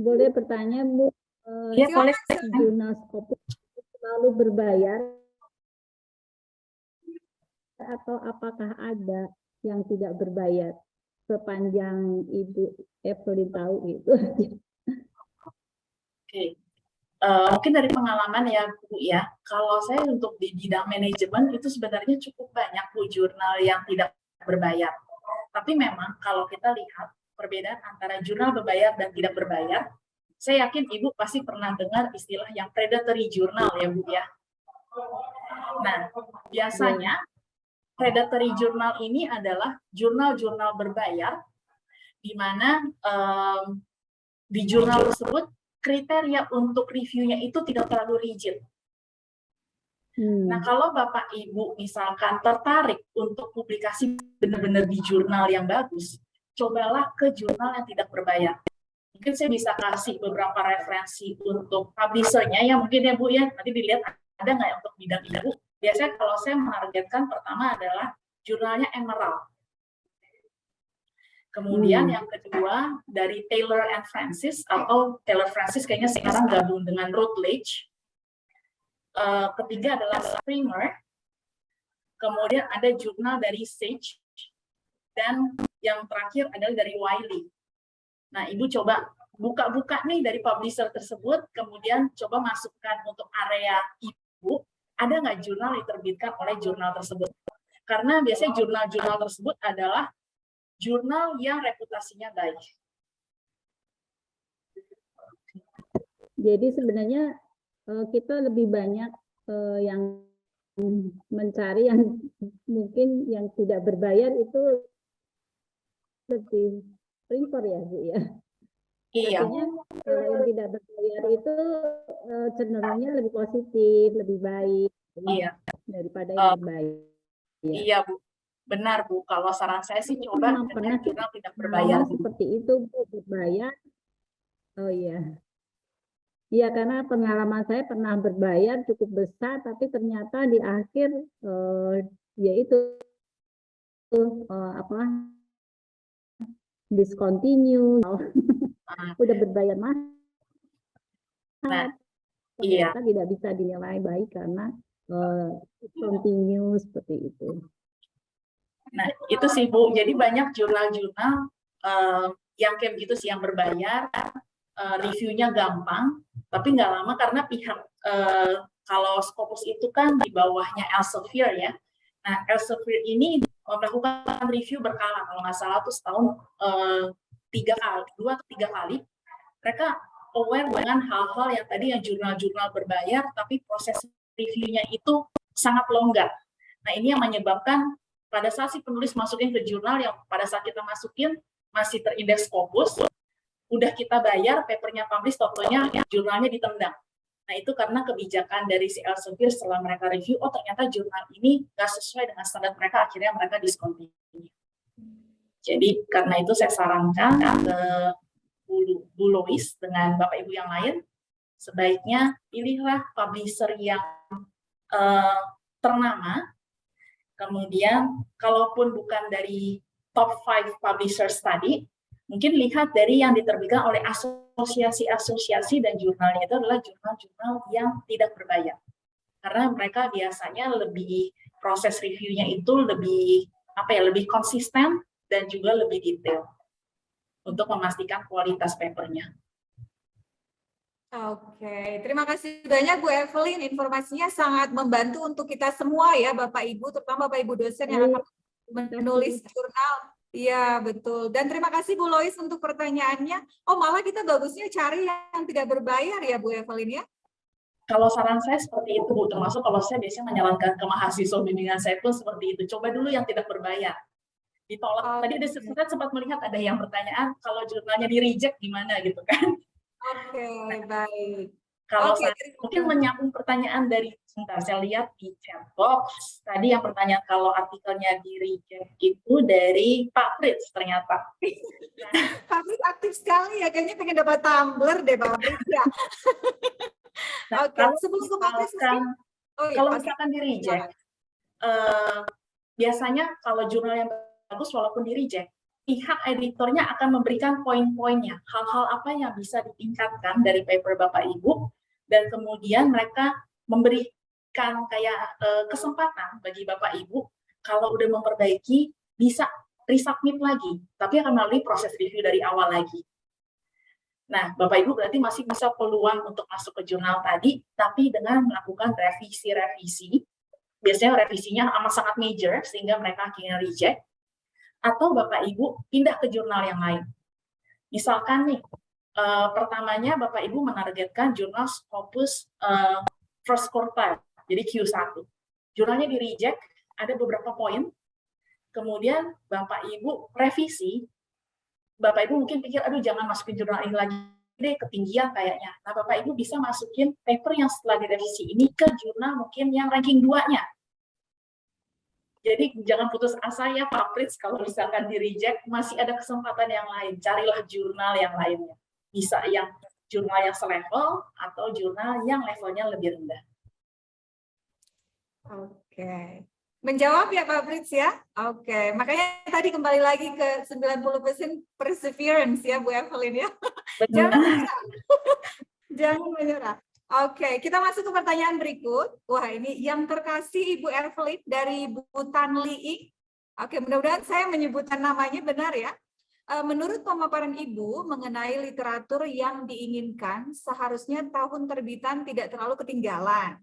boleh bertanya Bu, Iya, boleh. jurnal Scopus selalu berbayar atau apakah ada yang tidak berbayar sepanjang Ibu Evelyn tahu gitu? Oke. Mungkin dari pengalaman ya Bu ya, kalau saya untuk di bidang manajemen itu sebenarnya cukup banyak Bu jurnal yang tidak berbayar. Tapi memang kalau kita lihat perbedaan antara jurnal berbayar dan tidak berbayar, saya yakin Ibu pasti pernah dengar istilah yang predatory journal ya Bu ya. Nah, biasanya predatory journal ini adalah jurnal-jurnal berbayar di mana di jurnal tersebut kriteria untuk reviewnya itu tidak terlalu rigid. Nah, kalau Bapak Ibu misalkan tertarik untuk publikasi benar-benar di jurnal yang bagus, cobalah ke jurnal yang tidak berbayar. Mungkin saya bisa kasih beberapa referensi untuk publisher-nya ya mungkin ya Bu ya, nanti dilihat ada nggak untuk bidang Ibu. Biasanya kalau saya menargetkan pertama adalah jurnalnya Emerald. Kemudian yang kedua dari Taylor and Francis, atau Taylor Francis kayaknya sekarang gabung dengan Routledge. Ketiga adalah Springer. Kemudian ada jurnal dari Sage. Dan yang terakhir adalah dari Wiley. Nah, Ibu coba buka-buka nih dari publisher tersebut, kemudian coba masukkan untuk area Ibu, ada nggak jurnal yang diterbitkan oleh jurnal tersebut. Karena biasanya jurnal-jurnal tersebut adalah jurnal yang reputasinya baik. Jadi sebenarnya kita lebih banyak yang mencari yang mungkin yang tidak berbayar itu lebih prefer ya Bu ya. Iya. Artinya kalau yang tidak berbayar itu cenderungnya lebih positif, lebih baik Iya. daripada yang berbayar. Iya Bu, benar Bu. Kalau saran saya sih coba Memang pernah dengan jurnal tidak berbayar. seperti itu Bu, berbayar. Oh iya. Iya, karena pengalaman saya pernah berbayar cukup besar, tapi ternyata di akhir yaitu discontinue, udah berbayar mahal. Nah, iya. Ternyata tidak bisa dinilai baik karena continue seperti itu. Nah, itu sih Bu. Jadi banyak jurnal-jurnal yang kayak begitu sih, yang berbayar, reviewnya gampang, tapi nggak lama karena pihak kalau Scopus itu kan di bawahnya Elsevier ya. Nah, Elsevier ini melakukan review berkala, kalau nggak salah tuh setahun 2 atau 3 kali. Mereka aware dengan hal-hal yang tadi yang jurnal-jurnal berbayar, tapi proses reviewnya itu sangat longgar. Nah, ini yang menyebabkan pada saat si penulis masukin ke jurnal yang pada saat kita masukin masih terindeks Scopus, udah kita bayar, papernya publish, tokonya jurnalnya ditendang. Nah, itu karena kebijakan dari si Elsevier setelah mereka review, oh ternyata jurnal ini nggak sesuai dengan standar mereka, akhirnya mereka discontinue. Jadi, karena itu saya sarankan ke Bu Lois dengan Bapak Ibu yang lain, sebaiknya pilihlah publisher yang ternama, kemudian kalaupun bukan dari top 5 publishers tadi, mungkin lihat dari yang diterbitkan oleh asosiasi-asosiasi dan jurnalnya itu adalah jurnal-jurnal yang tidak berbayar. Karena mereka biasanya lebih, proses reviewnya itu lebih lebih konsisten dan juga lebih detail untuk memastikan kualitas papernya. Oke, terima kasih banyak Bu Evelyn. Informasinya sangat membantu untuk kita semua ya Bapak Ibu, terutama Bapak Ibu dosen yang akan menulis jurnal. Iya, betul. Dan terima kasih Bu Lois untuk pertanyaannya. Oh, malah kita bagusnya cari yang tidak berbayar ya Bu Evelyn ya? Kalau saran saya seperti itu, Bu. Termasuk kalau saya biasanya menyarankan ke mahasiswa bimbingan saya pun seperti itu. Coba dulu yang tidak berbayar. Ditolak. Tadi ada saya sempat melihat ada yang pertanyaan, kalau jurnalnya di-reject gimana gitu kan. Oke, baik. Kalau Oke, saya mungkin menyambung pertanyaan dari, sebentar saya lihat di chat box. Tadi yang pertanyaan kalau artikelnya di-reject itu dari Pak Fritz ternyata. Pak Fritz aktif sekali ya, kayaknya pengen dapat tumbler deh Pak Fritz ya. Nah, Oke, sebelum ke Pak Fritz, kalau misalkan di-reject, biasanya kalau jurnal yang bagus walaupun di-reject, pihak editornya akan memberikan poin-poinnya, hal-hal apa yang bisa ditingkatkan dari paper Bapak Ibu, dan kemudian mereka memberikan kayak kesempatan bagi Bapak Ibu, kalau udah memperbaiki, bisa resubmit lagi, tapi akan melalui proses review dari awal lagi. Nah, Bapak Ibu berarti masih bisa peluang untuk masuk ke jurnal tadi, tapi dengan melakukan revisi-revisi, biasanya revisinya amat sangat major, sehingga mereka akhirnya reject, atau Bapak Ibu pindah ke jurnal yang lain. Misalkan nih, pertamanya Bapak Ibu menargetkan jurnal Scopus first quartile, jadi Q1. Jurnalnya di reject, ada beberapa poin, kemudian Bapak Ibu revisi, Bapak Ibu mungkin pikir, aduh jangan masukin jurnal ini lagi deh, ketinggian kayaknya. Nah, Bapak Ibu bisa masukin paper yang setelah direvisi ini ke jurnal mungkin yang ranking 2-nya. Jadi jangan putus asa ya Pak Fritz, kalau misalkan di reject masih ada kesempatan yang lain, carilah jurnal yang lainnya. Bisa yang jurnal yang selevel atau jurnal yang levelnya lebih rendah. Oke. Menjawab ya Pak Fritz ya? Oke, makanya tadi kembali lagi ke 90% perseverance ya Bu Evelyn ya. Jangan menyerah. Jangan menyerah. Oke, kita masuk ke pertanyaan berikut. Wah, ini yang terkasih Ibu Evelyn dari Bu Tan Li. Oke, mudah-mudahan saya menyebutkan namanya benar ya. Menurut pemaparan Ibu mengenai literatur yang diinginkan, seharusnya tahun terbitan tidak terlalu ketinggalan.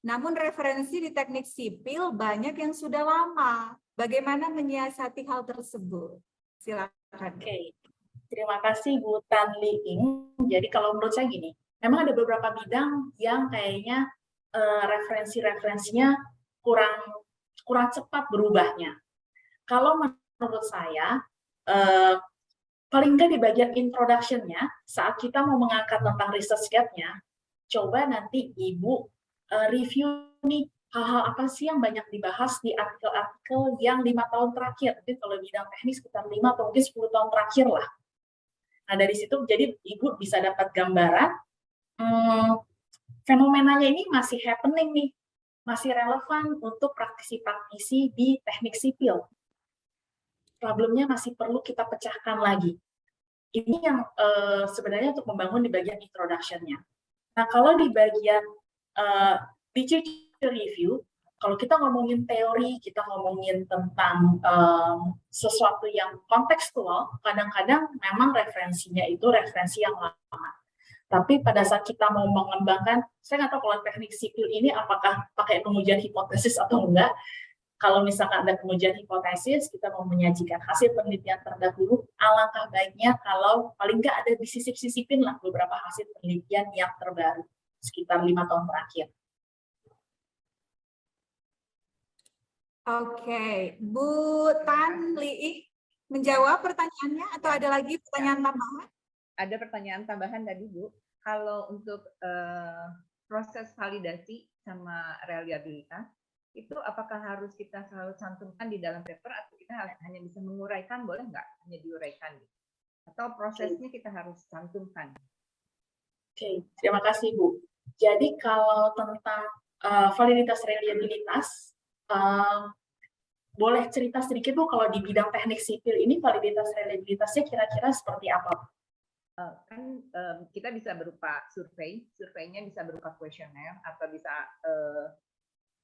Namun referensi di teknik sipil banyak yang sudah lama. Bagaimana menyiasati hal tersebut? Silakan. Oke, terima kasih Bu Tan Li Ing. Jadi kalau menurut saya gini, memang ada beberapa bidang yang kayaknya referensi-referensinya kurang cepat berubahnya. Kalau menurut saya, paling nggak di bagian introduction-nya, saat kita mau mengangkat tentang research gap-nya, coba nanti Ibu review nih, hal-hal apa sih yang banyak dibahas di artikel-artikel yang 5 tahun terakhir. Jadi kalau bidang teknis sekitar 5 atau mungkin 10 tahun terakhir lah. Nah, dari situ jadi Ibu bisa dapat gambaran fenomenanya ini masih happening nih, masih relevan untuk praktisi-praktisi di teknik sipil. Problemnya masih perlu kita pecahkan lagi. Ini yang sebenarnya untuk membangun di bagian introduction-nya. Nah, kalau di bagian literature review, kalau kita ngomongin teori, kita ngomongin tentang sesuatu yang kontekstual, kadang-kadang memang referensinya itu referensi yang lama. Tapi pada saat kita mau mengembangkan, saya nggak tahu kalau teknik sipil ini apakah pakai pengujian hipotesis atau enggak. Kalau misalkan ada pengujian hipotesis, kita mau menyajikan hasil penelitian terdahulu, alangkah baiknya kalau paling nggak ada disisip-sisipin lah beberapa hasil penelitian yang terbaru, sekitar 5 tahun terakhir. Oke, Bu Tan Li menjawab pertanyaannya atau ada lagi pertanyaan tambahan? Ada pertanyaan tambahan tadi Bu, kalau untuk proses validasi sama reliabilitas, itu apakah harus kita selalu cantumkan di dalam paper atau kita hanya bisa menguraikan, boleh nggak hanya diuraikan? Atau prosesnya kita harus cantumkan? Oke, terima kasih Bu. Jadi kalau tentang validitas reliabilitas, boleh cerita sedikit Bu, kalau di bidang teknik sipil ini validitas reliabilitasnya kira-kira seperti apa? Kan kita bisa berupa surveinya bisa berupa kuesioner atau bisa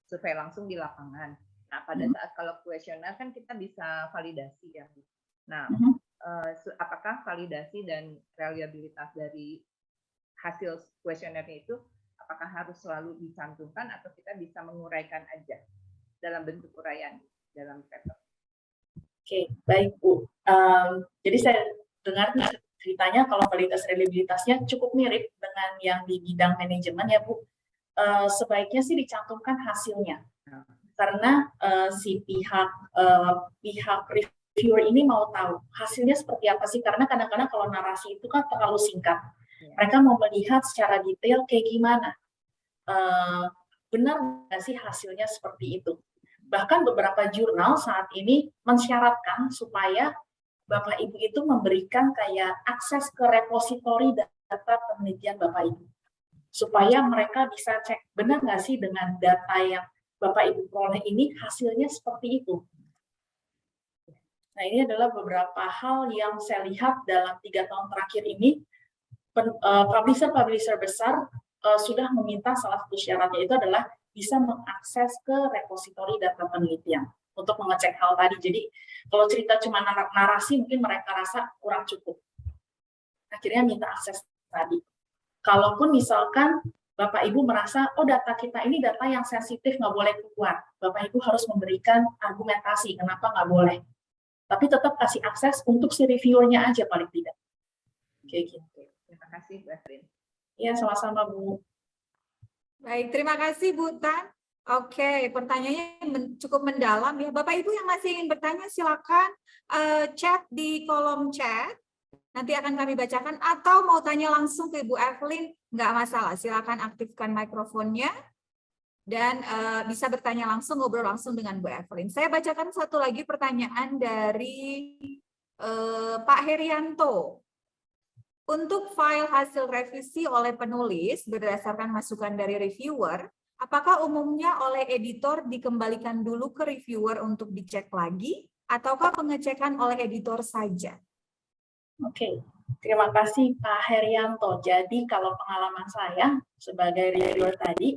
survei langsung di lapangan. Nah, pada saat kalau kuesioner kan kita bisa validasi ya. Nah, apakah validasi dan reliabilitas dari hasil kuesionernya itu apakah harus selalu dicantumkan atau kita bisa menguraikan aja dalam bentuk uraian dalam paper? Oke, baik Bu. Jadi saya dengar ceritanya kalau validitas reliabilitasnya cukup mirip dengan yang di bidang manajemen ya Bu. sebaiknya sih dicantumkan hasilnya. Karena si pihak reviewer ini mau tahu hasilnya seperti apa sih, karena kadang-kadang kalau narasi itu kan terlalu singkat. Mereka mau melihat secara detail kayak gimana, benar nggak sih hasilnya seperti itu. Bahkan beberapa jurnal saat ini mensyaratkan supaya Bapak Ibu itu memberikan kayak akses ke repositori data penelitian Bapak Ibu, supaya mereka bisa cek benar nggak sih dengan data yang Bapak Ibu peroleh ini hasilnya seperti itu. Nah, ini adalah beberapa hal yang saya lihat dalam 3 tahun terakhir ini. Publisher-publisher besar sudah meminta salah satu syaratnya itu adalah bisa mengakses ke repositori data penelitian untuk mengecek hal tadi. Jadi kalau cerita cuma narasi mungkin mereka rasa kurang cukup. Akhirnya minta akses tadi. Kalaupun misalkan Bapak Ibu merasa, oh data kita ini data yang sensitif, nggak boleh keluar. Bapak Ibu harus memberikan argumentasi kenapa nggak boleh. Tapi tetap kasih akses untuk si reviewernya aja paling tidak. Kayak gitu. Terima kasih, Bu Evelyn. Ya, sama-sama, Bu. Baik, terima kasih Bu Tan. Oke, pertanyaannya cukup mendalam ya. Bapak Ibu yang masih ingin bertanya silakan chat di kolom chat. Nanti akan kami bacakan, atau mau tanya langsung ke Ibu Evelyn, nggak masalah. Silakan aktifkan mikrofonnya dan bisa bertanya langsung, ngobrol langsung dengan Bu Evelyn. Saya bacakan satu lagi pertanyaan dari Pak Herianto. Untuk file hasil revisi oleh penulis berdasarkan masukan dari reviewer, apakah umumnya oleh editor dikembalikan dulu ke reviewer untuk dicek lagi, ataukah pengecekan oleh editor saja? Oke, terima kasih Pak Herianto. Jadi kalau pengalaman saya sebagai reviewer tadi,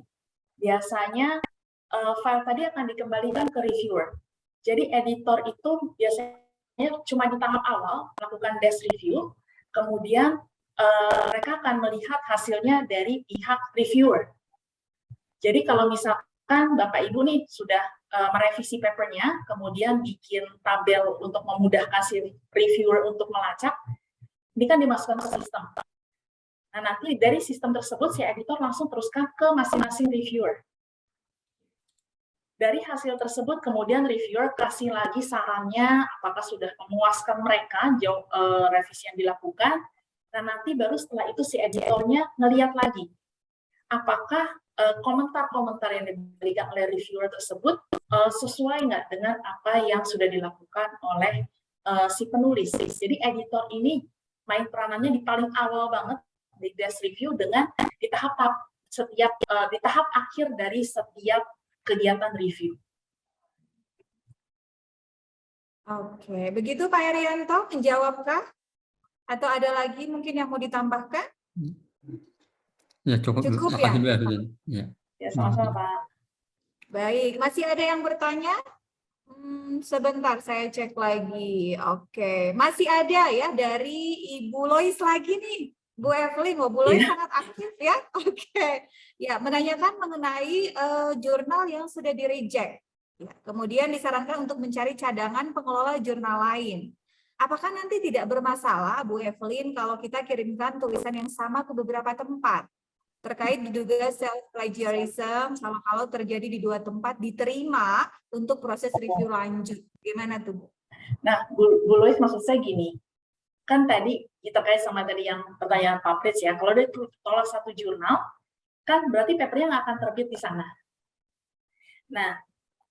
biasanya file tadi akan dikembalikan ke reviewer. Jadi editor itu biasanya cuma di tahap awal melakukan desk review, kemudian mereka akan melihat hasilnya dari pihak reviewer. Jadi kalau misalkan Bapak Ibu nih sudah merevisi papernya, kemudian bikin tabel untuk memudahkan si reviewer untuk melacak, ini kan dimasukkan ke sistem. Nah, nanti dari sistem tersebut si editor langsung teruskan ke masing-masing reviewer. Dari hasil tersebut kemudian reviewer kasih lagi sarannya apakah sudah memuaskan mereka revisi yang dilakukan, dan nanti baru setelah itu si editornya ngelihat lagi apakah komentar-komentar yang diberikan oleh reviewer tersebut sesuai nggak dengan apa yang sudah dilakukan oleh si penulis. Jadi editor ini main peranannya di paling awal banget di desk review dengan di tahap akhir dari setiap kegiatan review. Oke, begitu Pak Herianto, menjawabkah? Atau ada lagi mungkin yang mau ditambahkan? Ya, cukup. Cukup Makasih, ya? Bu Evelyn. Ya. Ya, sama-sama, Pak. Baik, masih ada yang bertanya? Sebentar, saya cek lagi. Oke, masih ada ya dari Ibu Lois lagi nih. Bu Evelyn, Bu Lois sangat aktif ya. Oke, ya menanyakan mengenai jurnal yang sudah di-reject. Ya, kemudian disarankan untuk mencari cadangan pengelola jurnal lain. Apakah nanti tidak bermasalah, Bu Evelyn, kalau kita kirimkan tulisan yang sama ke beberapa tempat? Terkait diduga self-plagiarism, kalau terjadi di 2 tempat diterima untuk proses review lanjut. Gimana tuh, Bu? Nah, Bu Lois maksud saya gini, kan tadi kita terkait sama tadi yang pertanyaan Pak Frits ya, kalau dia tolak satu jurnal, kan berarti papernya nggak akan terbit di sana. Nah,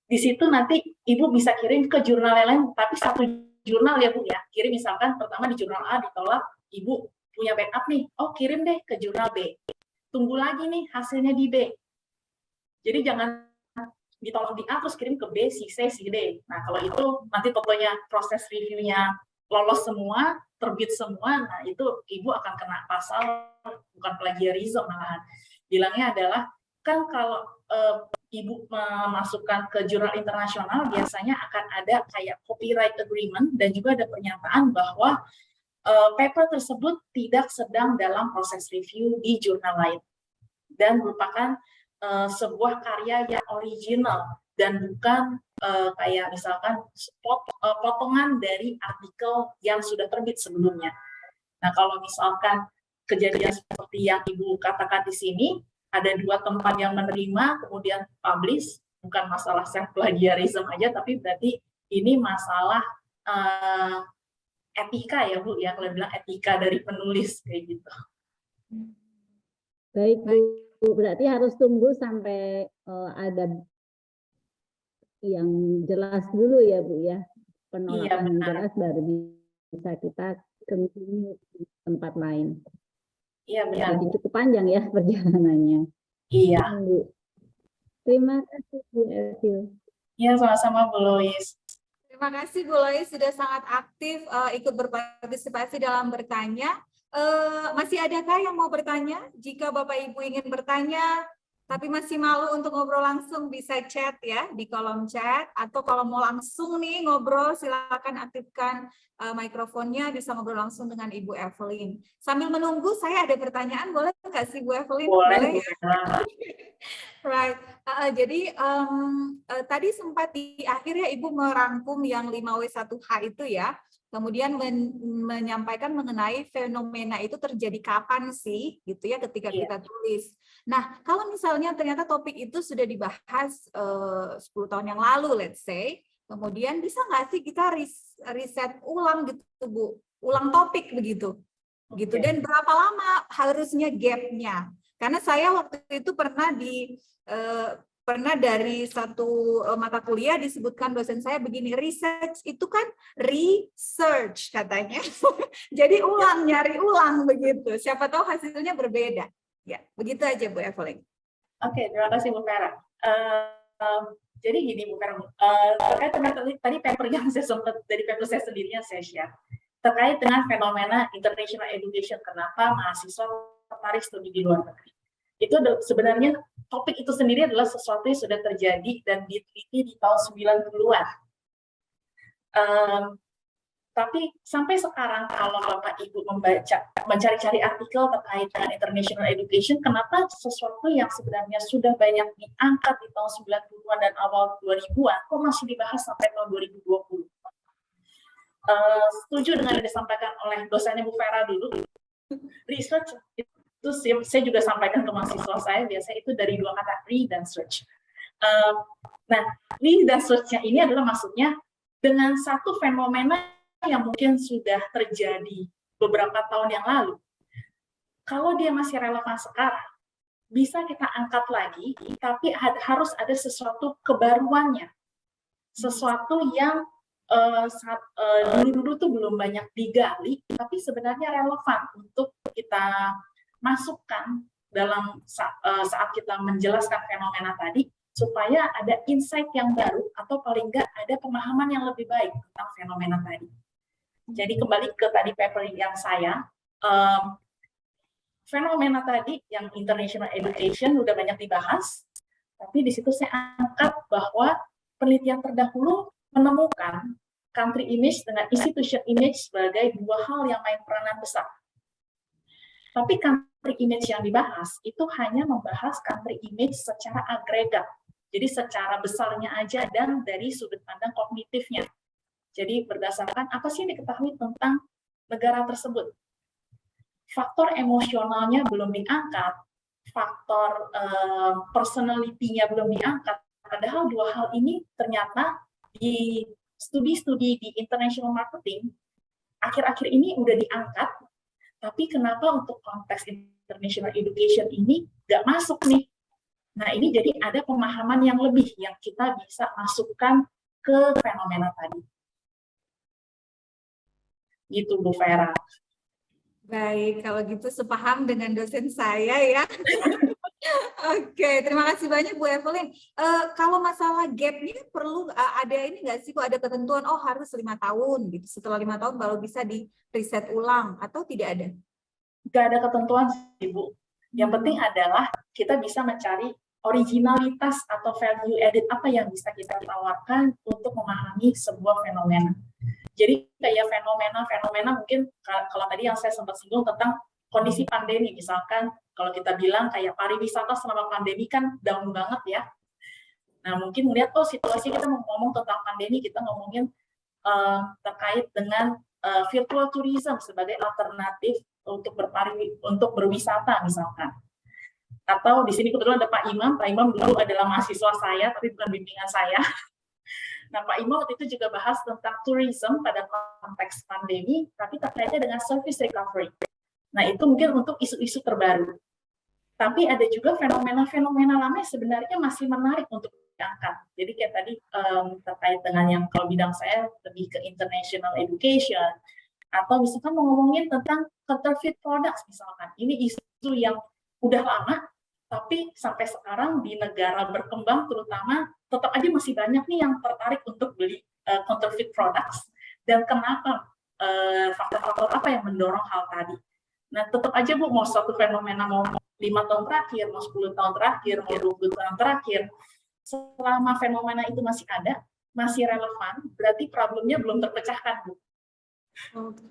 di situ nanti Ibu bisa kirim ke jurnal yang lain, tapi satu jurnal ya Bu ya, kirim misalkan pertama di jurnal A ditolak, Ibu punya backup nih, oh kirim deh ke jurnal B. Tunggu lagi nih hasilnya di B. Jadi jangan ditolak di A terus kirim ke B, si C, si D. Nah kalau itu nanti pokoknya proses reviewnya lolos semua, terbit semua, nah itu Ibu akan kena pasal bukan plagiarisme malahan. Bilangnya adalah kan kalau Ibu memasukkan ke jurnal internasional biasanya akan ada kayak copyright agreement dan juga ada pernyataan bahwa paper tersebut tidak sedang dalam proses review di jurnal lain dan merupakan sebuah karya yang original dan bukan kayak misalkan potongan dari artikel yang sudah terbit sebelumnya. Nah, kalau misalkan kejadian seperti yang Ibu katakan di sini, ada 2 tempat yang menerima, kemudian publish, bukan masalah self plagiarism aja, tapi berarti ini masalah etika ya Bu, ya kalau bilang etika dari penulis kayak gitu. Baik Bu, berarti harus tunggu sampai ada yang jelas dulu ya Bu ya, penolakan yang benar. jelas baru bisa kita continue di tempat lain. Iya benar. Jadi cukup panjang ya perjalanannya. Iya. Bu. Terima kasih Bu Evil. Iya sama-sama Bu Lois. Terima kasih Bu Lois sudah sangat aktif ikut berpartisipasi dalam bertanya. Masih adakah yang mau bertanya? Jika Bapak Ibu ingin bertanya, tapi masih malu untuk ngobrol langsung, bisa chat ya di kolom chat. Atau kalau mau langsung nih ngobrol, silakan aktifkan mikrofonnya, bisa ngobrol langsung dengan Ibu Evelyn. Sambil menunggu, saya ada pertanyaan, boleh nggak sih Bu Evelyn? Boleh ya? Right. Jadi tadi sempat di akhirnya Ibu merangkum yang 5W1H itu ya. Kemudian menyampaikan mengenai fenomena itu terjadi kapan sih, gitu ya, ketika kita tulis. Nah, kalau misalnya ternyata topik itu sudah dibahas 10 tahun yang lalu, let's say, kemudian bisa nggak sih kita riset ulang gitu, Bu, ulang topik begitu, gitu. Dan berapa lama harusnya gap-nya? Karena saya waktu itu pernah dari satu mata kuliah disebutkan dosen saya begini, research itu kan research katanya. Jadi nyari ulang begitu. Siapa tahu hasilnya berbeda. Ya, begitu aja Bu Evelyn. Oke, terima kasih Bu Vera. Jadi gini Bu Vera, terkait dengan tadi paper yang saya sempat dari paper saya sendiri yang saya share terkait dengan fenomena international education, kenapa mahasiswa tertarik studi di luar negeri. Itu sebenarnya topik itu sendiri adalah sesuatu yang sudah terjadi dan diteliti di tahun 90-an. Tapi sampai sekarang kalau Bapak Ibu mencari-cari artikel terkait dengan international education, kenapa sesuatu yang sebenarnya sudah banyak diangkat di tahun 90-an dan awal 2000-an, kok masih dibahas sampai tahun 2020? Setuju dengan yang disampaikan oleh dosennya Bu Vera dulu, research itu saya juga sampaikan ke mahasiswa saya, biasanya itu dari 2 kata, read dan search. Nah, read dan search-nya ini adalah maksudnya dengan satu fenomena yang mungkin sudah terjadi beberapa tahun yang lalu. Kalau dia masih relevan sekarang, bisa kita angkat lagi, tapi harus ada sesuatu kebaruannya. Sesuatu yang dulu-dulu tuh belum banyak digali, tapi sebenarnya relevan untuk kita masukkan dalam saat kita menjelaskan fenomena tadi, supaya ada insight yang baru atau paling nggak ada pemahaman yang lebih baik tentang fenomena tadi. Jadi kembali ke tadi paper yang saya, fenomena tadi yang international education udah banyak dibahas, tapi di situ saya angkat bahwa penelitian terdahulu menemukan country image dengan institution image sebagai 2 hal yang main peranan besar. Tapi country image yang dibahas itu hanya membahas country image secara agregat. Jadi secara besarnya aja dan dari sudut pandang kognitifnya. Jadi berdasarkan apa sih yang diketahui tentang negara tersebut. Faktor emosionalnya belum diangkat, faktor personality-nya belum diangkat. Padahal 2 hal ini ternyata di studi-studi di international marketing akhir-akhir ini udah diangkat, tapi kenapa untuk konteks international education ini nggak masuk nih? Nah, ini jadi ada pemahaman yang lebih yang kita bisa masukkan ke fenomena tadi. Gitu, Bu Vera. Baik, kalau gitu sepaham dengan dosen saya ya. Oke, terima kasih banyak Bu Evelyn. Kalau masalah gap-nya perlu ada ini nggak sih, kok ada ketentuan, oh harus 5 tahun, gitu. Setelah 5 tahun baru bisa di riset ulang, atau tidak ada? Nggak ada ketentuan sih, Bu. Yang penting adalah kita bisa mencari originalitas atau value added apa yang bisa kita tawarkan untuk memahami sebuah fenomena. Jadi kayak fenomena mungkin kalau tadi yang saya sempat singgung tentang kondisi pandemi, misalkan kalau kita bilang kayak pariwisata selama pandemi kan down banget ya. Nah mungkin melihat situasi kita mau ngomong tentang pandemi, kita ngomongin terkait dengan virtual tourism sebagai alternatif untuk berwisata misalkan. Atau di sini kebetulan ada Pak Imam. Pak Imam dulu adalah mahasiswa saya, tapi bukan bimbingan saya. Nah, Pak Imam waktu itu juga bahas tentang tourism pada konteks pandemi, tapi terkaitnya dengan service recovery. Nah, itu mungkin untuk isu-isu terbaru. Tapi ada juga fenomena-fenomena lama yang sebenarnya masih menarik untuk diangkat. Jadi kayak tadi terkait dengan yang kalau bidang saya lebih ke international education, atau misalkan mau ngomongin tentang counterfeit products misalkan. Ini isu yang udah lama, tapi sampai sekarang di negara berkembang terutama tetap aja masih banyak nih yang tertarik untuk beli counterfeit products. Dan kenapa? Faktor-faktor apa yang mendorong hal tadi? Nah, tetap aja Bu, mau suatu fenomena mau 5 tahun terakhir, mau 10 tahun terakhir, mau 20 tahun terakhir, selama fenomena itu masih ada, masih relevan, berarti problemnya belum terpecahkan, Bu.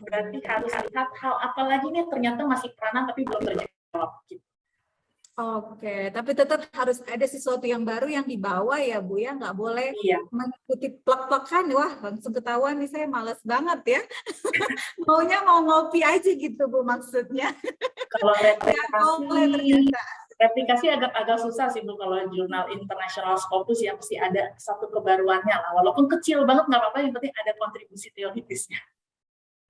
Berarti harus lihat hal apa lagi nih ternyata masih peranan tapi belum terjawab. Gitu. Oke, tapi tetap harus ada sesuatu yang baru yang dibawa ya Bu ya, nggak boleh mengikuti plek-plekan. Wah, langsung ketahuan nih saya males banget ya. Maunya mau ngopi aja gitu Bu maksudnya. Kalau replikasi, replikasi agak susah sih Bu kalau jurnal internasional Scopus yang mesti ada satu kebaruannya lah. Walaupun kecil banget nggak apa-apa, yang penting ada kontribusi teoritisnya.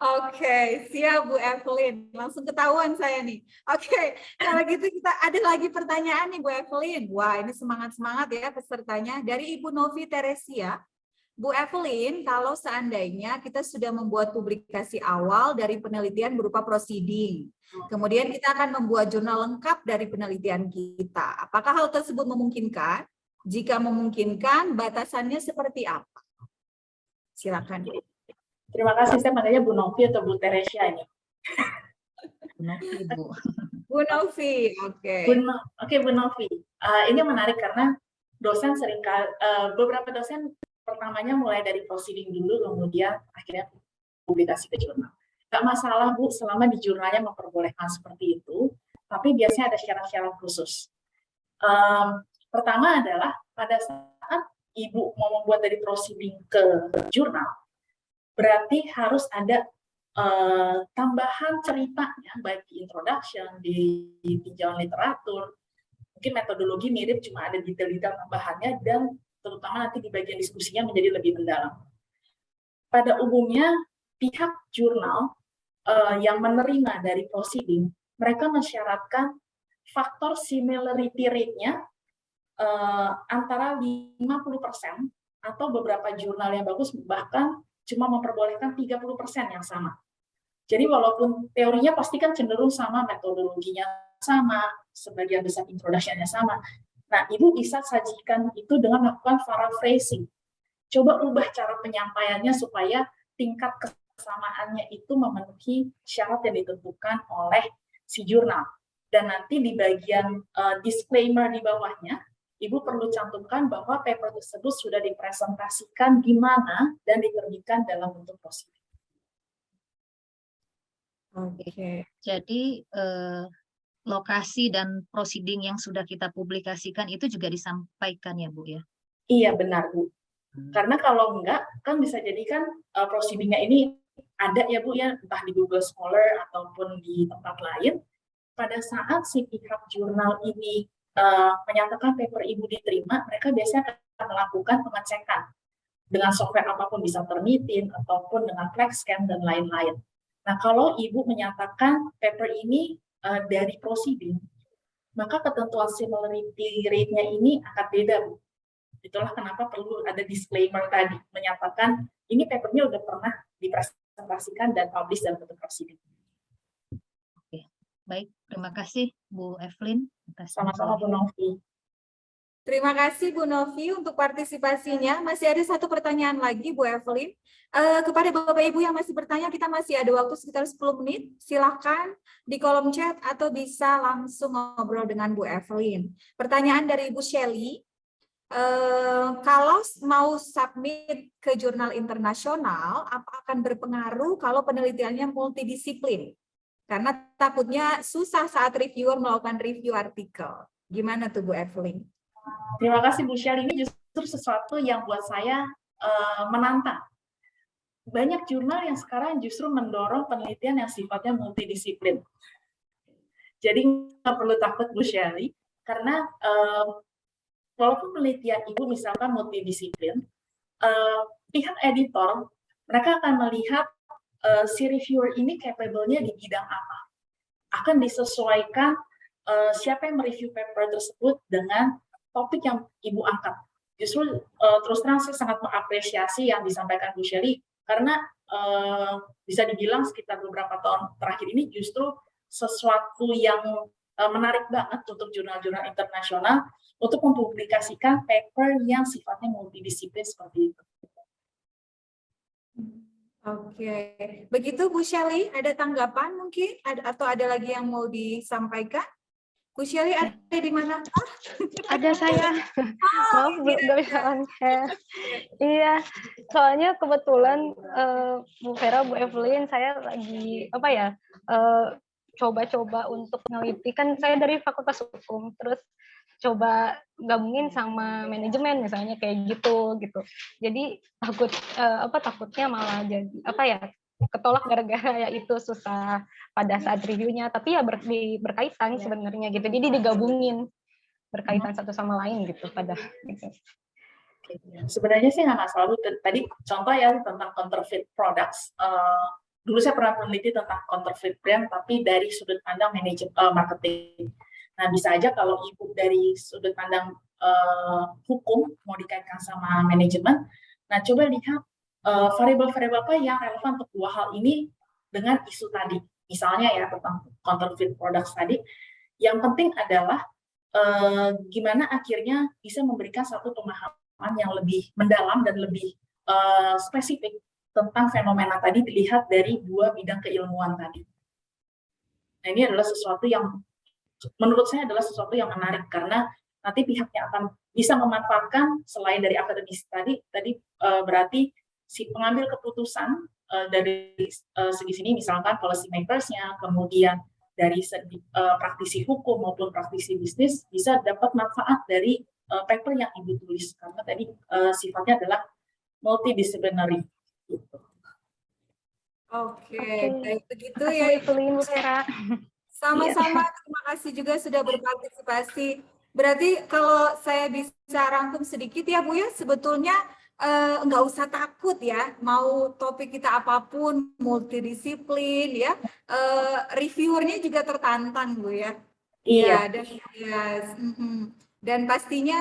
Oke, siap Bu Evelyn. Langsung ketahuan saya nih. Oke, kalau gitu kita ada lagi pertanyaan nih Bu Evelyn. Wah, ini semangat-semangat ya pesertanya. Dari Ibu Novi Teresia. Bu Evelyn, kalau seandainya kita sudah membuat publikasi awal dari penelitian berupa proceeding, kemudian kita akan membuat jurnal lengkap dari penelitian kita. Apakah hal tersebut memungkinkan? Jika memungkinkan, batasannya seperti apa? Silakan. Terima kasih, saya manggilnya Bu Novi atau Bu Teresia ini. Bu Novi, Bu. Bu Novi, oke. Oke, Bu Novi. Ini menarik karena dosen seringkali, beberapa dosen pertamanya mulai dari proceeding dulu, kemudian akhirnya publikasi ke jurnal. Nggak masalah, Bu, selama di jurnalnya memperbolehkan seperti itu, tapi biasanya ada syarat-syarat khusus. Pertama adalah pada saat Ibu mau membuat dari proceeding ke jurnal, berarti harus ada tambahan ceritanya, baik di introduction, di tinjauan literatur, mungkin metodologi mirip, cuma ada detail-detail tambahannya, dan terutama nanti di bagian diskusinya menjadi lebih mendalam. Pada umumnya, pihak jurnal yang menerima dari proceeding, mereka mensyaratkan faktor similarity rate-nya antara 50% atau beberapa jurnal yang bagus bahkan cuma memperbolehkan 30% yang sama. Jadi walaupun teorinya pasti kan cenderung sama, metodologinya sama, sebagian besar introduction-nya sama. Nah, Ibu bisa sajikan itu dengan melakukan paraphrasing. Coba ubah cara penyampaiannya supaya tingkat kesamaannya itu memenuhi syarat yang ditentukan oleh si jurnal. Dan nanti di bagian disclaimer di bawahnya, Ibu perlu cantumkan bahwa paper tersebut sudah dipresentasikan di mana dan diterbitkan dalam bentuk proceeding. Oke. Jadi lokasi dan proceeding yang sudah kita publikasikan itu juga disampaikan ya Bu ya? Iya benar Bu. Karena kalau enggak, kan bisa jadi kan proceedingnya ini ada ya Bu ya, entah di Google Scholar ataupun di tempat lain. Pada saat si pihak jurnal ini menyatakan paper Ibu diterima, mereka biasanya akan melakukan pengecekan dengan software apapun, bisa Turnitin ataupun dengan FlexScan dan lain-lain. Nah, kalau Ibu menyatakan paper ini dari proceeding, maka ketentuan similarity rate-nya ini akan beda, Bu. Itulah kenapa perlu ada disclaimer tadi, menyatakan ini papernya udah pernah dipresentasikan dan publish dalam bentuk proceeding. Oke, baik. Terima kasih Bu Evelyn. Sama-sama Bu Novi. Terima kasih Bu Novi untuk partisipasinya. Masih ada satu pertanyaan lagi Bu Evelyn. Kepada Bapak Ibu yang masih bertanya, kita masih ada waktu sekitar 10 menit. Silakan di kolom chat atau bisa langsung ngobrol dengan Bu Evelyn. Pertanyaan dari Ibu Shelly. Kalau mau submit ke jurnal internasional, apa akan berpengaruh kalau penelitiannya multidisiplin? Karena takutnya susah saat reviewer melakukan review artikel. Gimana tuh Bu Evelyn? Terima kasih Bu Shelly. Ini justru sesuatu yang buat saya menantang. Banyak jurnal yang sekarang justru mendorong penelitian yang sifatnya multidisiplin. Jadi nggak perlu takut Bu Shelly. Karena walaupun penelitian Ibu misalkan multidisiplin, pihak editor mereka akan melihat si reviewer ini capable-nya di bidang apa. Akan disesuaikan siapa yang mereview paper tersebut dengan topik yang Ibu angkat. Justru terus terang saya sangat mengapresiasi yang disampaikan Bu Shelly, karena bisa dibilang sekitar beberapa tahun terakhir ini justru sesuatu yang menarik banget untuk jurnal-jurnal internasional untuk mempublikasikan paper yang sifatnya multidisiplin seperti itu. Oke, begitu Bu Shelly, ada tanggapan mungkin atau ada lagi yang mau disampaikan? Bu Shelly ada di mana? Ada saya. Maaf Bu, nggak bisa on-cam. Iya, soalnya kebetulan Bu Vera, Bu Evelyn, saya lagi coba-coba untuk neliti, kan saya dari Fakultas Hukum, terus coba gabungin sama manajemen misalnya kayak gitu. Jadi takutnya malah jadi ketolak gara-gara ya itu susah pada saat reviewnya, tapi ya berkaitan sebenarnya gitu, jadi digabungin berkaitan satu sama lain gitu pada gitu. Sebenarnya sih nggak masalah. Tadi contoh ya tentang counterfeit products. Dulu saya pernah meneliti tentang counterfeit brand, tapi dari sudut pandang manajemen marketing. Nah, bisa aja kalau Ibu dari sudut pandang hukum mau dikaitkan sama manajemen. Nah, coba lihat variabel-variabel apa yang relevan untuk dua hal ini dengan isu tadi. Misalnya ya tentang counterfeit products tadi, yang penting adalah gimana akhirnya bisa memberikan satu pemahaman yang lebih mendalam dan lebih spesifik tentang fenomena tadi dilihat dari dua bidang keilmuan tadi. Nah, ini adalah sesuatu yang menurut saya adalah sesuatu yang menarik, karena nanti pihaknya akan bisa memanfaatkan selain dari akademis tadi berarti si pengambil keputusan dari segi sini, misalkan policy makers-nya, kemudian dari segi praktisi hukum maupun praktisi bisnis bisa dapat manfaat dari paper yang Ibu tulis, karena tadi sifatnya adalah multidisciplinary. Gitu. Oke, baik begitu Makasih ya. Bu Evelyn, Bu Vera. Sama-sama, terima kasih juga sudah berpartisipasi. Berarti kalau saya bisa rangkum sedikit ya Bu ya, sebetulnya nggak usah takut ya, mau topik kita apapun, multidisiplin ya, reviewernya juga tertantang Bu ya. Iya. Dan pastinya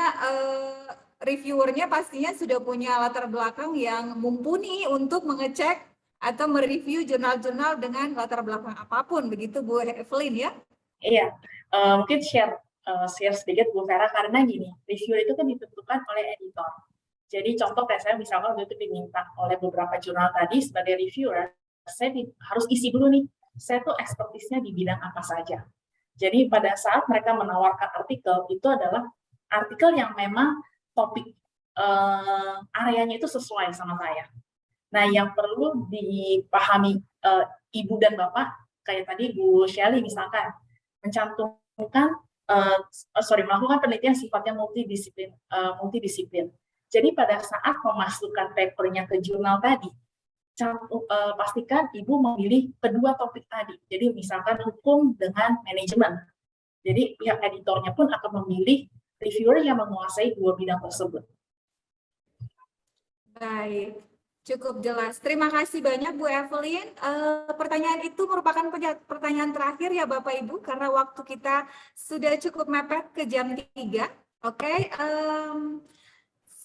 reviewernya pastinya sudah punya latar belakang yang mumpuni untuk mengecek atau mereview jurnal-jurnal dengan latar belakang apapun, begitu Bu Evelyn ya? Iya, mungkin share sedikit Bu Vera, karena gini, reviewer itu kan ditentukan oleh editor. Jadi contoh kayak saya misalkan waktu itu diminta oleh beberapa jurnal tadi sebagai reviewer, saya harus isi dulu nih, saya tuh expertise-nya di bidang apa saja. Jadi pada saat mereka menawarkan artikel, itu adalah artikel yang memang topik areanya itu sesuai sama saya. Nah, yang perlu dipahami Ibu dan Bapak, kayak tadi Bu Shelly misalkan, melakukan penelitian sifatnya multidisiplin. Jadi pada saat memasukkan papernya ke jurnal tadi, pastikan Ibu memilih kedua topik tadi. Jadi misalkan hukum dengan manajemen. Jadi pihak editornya pun akan memilih reviewer yang menguasai dua bidang tersebut. Baik, cukup jelas. Terima kasih banyak Bu Evelyn. Pertanyaan itu merupakan pertanyaan terakhir ya Bapak Ibu, karena waktu kita sudah cukup mepet ke jam 3. Oke.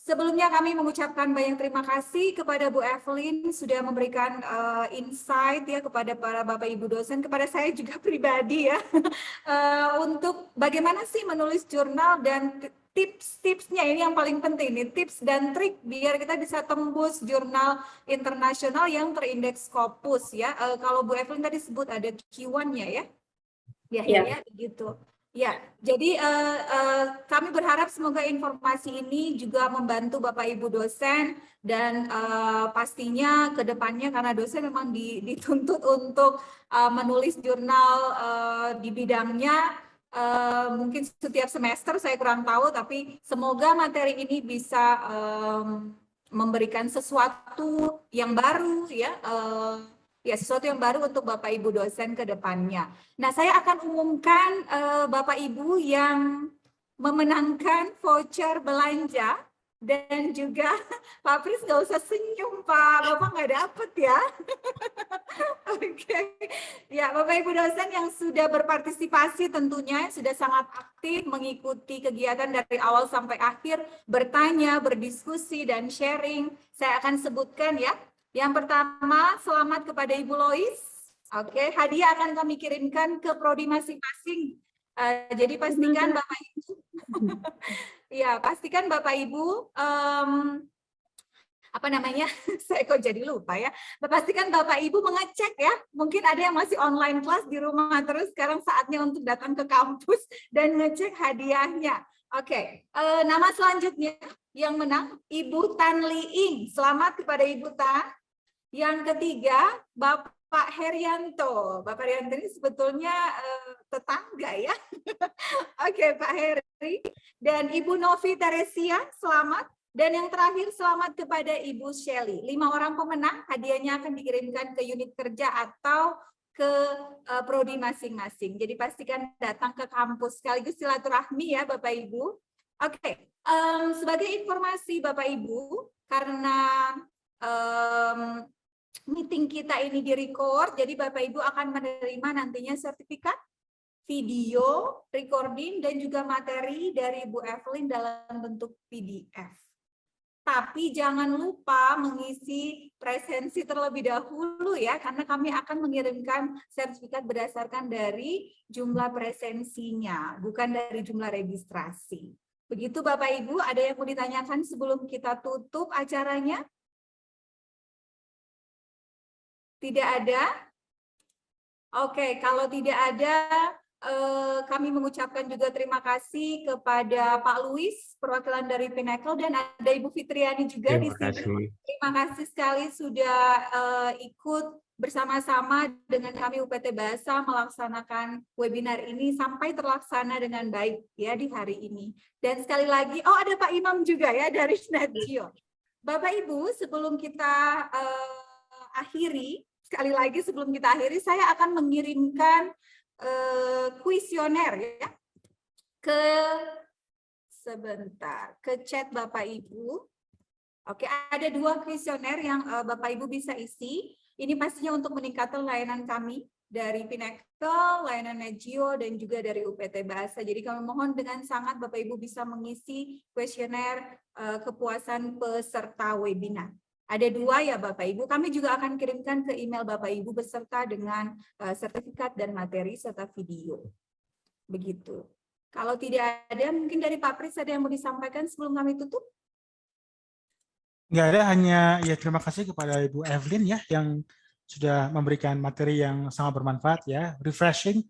Sebelumnya kami mengucapkan banyak terima kasih kepada Bu Evelyn sudah memberikan insight ya kepada para Bapak Ibu dosen, kepada saya juga pribadi ya, untuk bagaimana sih menulis jurnal dan tips-tipsnya, ini yang paling penting nih, tips dan trik biar kita bisa tembus jurnal internasional yang terindeks Scopus ya. Kalau Bu Evelyn tadi sebut ada Q1-nya ya. Ya, gitu. Ya, jadi kami berharap semoga informasi ini juga membantu Bapak Ibu dosen dan pastinya ke depannya karena dosen memang dituntut untuk menulis jurnal di bidangnya. Mungkin setiap semester saya kurang tahu, tapi semoga materi ini bisa memberikan sesuatu yang baru ya. Sesuatu yang baru untuk Bapak Ibu dosen ke depannya. Nah, saya akan umumkan Bapak Ibu yang memenangkan voucher belanja. Dan juga Pak Pris nggak usah senyum Pak, Bapak nggak dapet ya. Oke, ya Bapak Ibu dosen yang sudah berpartisipasi tentunya sudah sangat aktif mengikuti kegiatan dari awal sampai akhir, bertanya, berdiskusi dan sharing. Saya akan sebutkan ya. Yang pertama, selamat kepada Ibu Lois. Oke, hadiah akan kami kirimkan ke prodi masing-masing. Jadi pastikan Bapak Ibu, ya pastikan Bapak Ibu. Apa namanya, saya kok jadi lupa ya. Pastikan Bapak Ibu mengecek ya, mungkin ada yang masih online kelas di rumah terus, sekarang saatnya untuk datang ke kampus dan ngecek hadiahnya. Oke, nama selanjutnya yang menang Ibu Tan Liing. Selamat kepada Ibu Tan. Yang ketiga Bapak Herianto. Bapak Herianto ini sebetulnya tetangga ya. Oke Pak Heri. Dan Ibu Novi Teresia, selamat. Dan yang terakhir, selamat kepada Ibu Shelly. 5 orang pemenang, hadiahnya akan dikirimkan ke unit kerja atau ke prodi masing-masing. Jadi pastikan datang ke kampus sekaligus silaturahmi ya Bapak Ibu. Oke, sebagai informasi Bapak Ibu, karena meeting kita ini direcord, jadi Bapak Ibu akan menerima nantinya sertifikat, video, recording, dan juga materi dari Bu Evelyn dalam bentuk PDF. Tapi jangan lupa mengisi presensi terlebih dahulu ya, karena kami akan mengirimkan sertifikat berdasarkan dari jumlah presensinya, bukan dari jumlah registrasi. Begitu Bapak Ibu, ada yang mau ditanyakan sebelum kita tutup acaranya? Tidak ada? Oke, kalau tidak ada, kami mengucapkan juga terima kasih kepada Pak Luis, perwakilan dari Pinnacle, dan ada Ibu Fitriani juga di sini. Terima kasih sekali sudah ikut bersama-sama dengan kami UPT Bahasa melaksanakan webinar ini sampai terlaksana dengan baik ya di hari ini. Dan sekali lagi, oh ada Pak Imam juga ya dari Netgeo. Bapak Ibu, sebelum kita akhiri, sekali lagi sebelum kita akhiri, saya akan mengirimkan kuesioner ya ke chat Bapak Ibu. Oke, ada 2 kuesioner yang Bapak Ibu bisa isi. Ini pastinya untuk meningkatkan layanan kami dari Pinnacle, layanan Netgeo, dan juga dari UPT Bahasa. Jadi kami mohon dengan sangat Bapak Ibu bisa mengisi kuesioner kepuasan peserta webinar. Ada 2 ya Bapak Ibu, kami juga akan kirimkan ke email Bapak Ibu beserta dengan sertifikat dan materi serta video. Begitu. Kalau tidak ada, mungkin dari Pak Pris ada yang mau disampaikan sebelum kami tutup? Nggak ada, hanya ya terima kasih kepada Ibu Evelyn ya yang sudah memberikan materi yang sangat bermanfaat ya, refreshing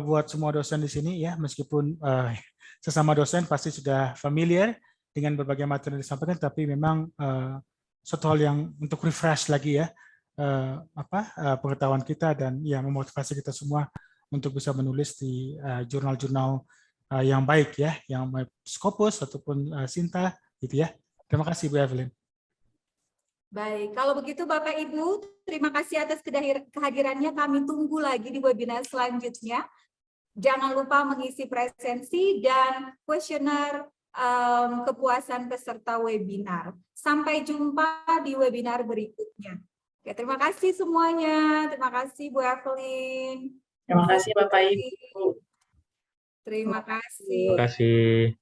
buat semua dosen di sini ya, meskipun sesama dosen pasti sudah familiar dengan berbagai materi yang disampaikan, tapi memang satu hal yang untuk refresh lagi ya pengetahuan kita dan ya memotivasi kita semua untuk bisa menulis di jurnal-jurnal yang baik ya, yang baik Scopus ataupun Sinta gitu ya. Terima kasih Bu Evelyn. Baik, kalau begitu Bapak Ibu, terima kasih atas kehadirannya. Kami tunggu lagi di webinar selanjutnya. Jangan lupa mengisi presensi dan kuesioner kepuasan peserta webinar. Sampai jumpa di webinar berikutnya. Oke, terima kasih semuanya. Terima kasih Bu Evelyn. Terima kasih Bapak Ibu. Terima kasih. Terima kasih.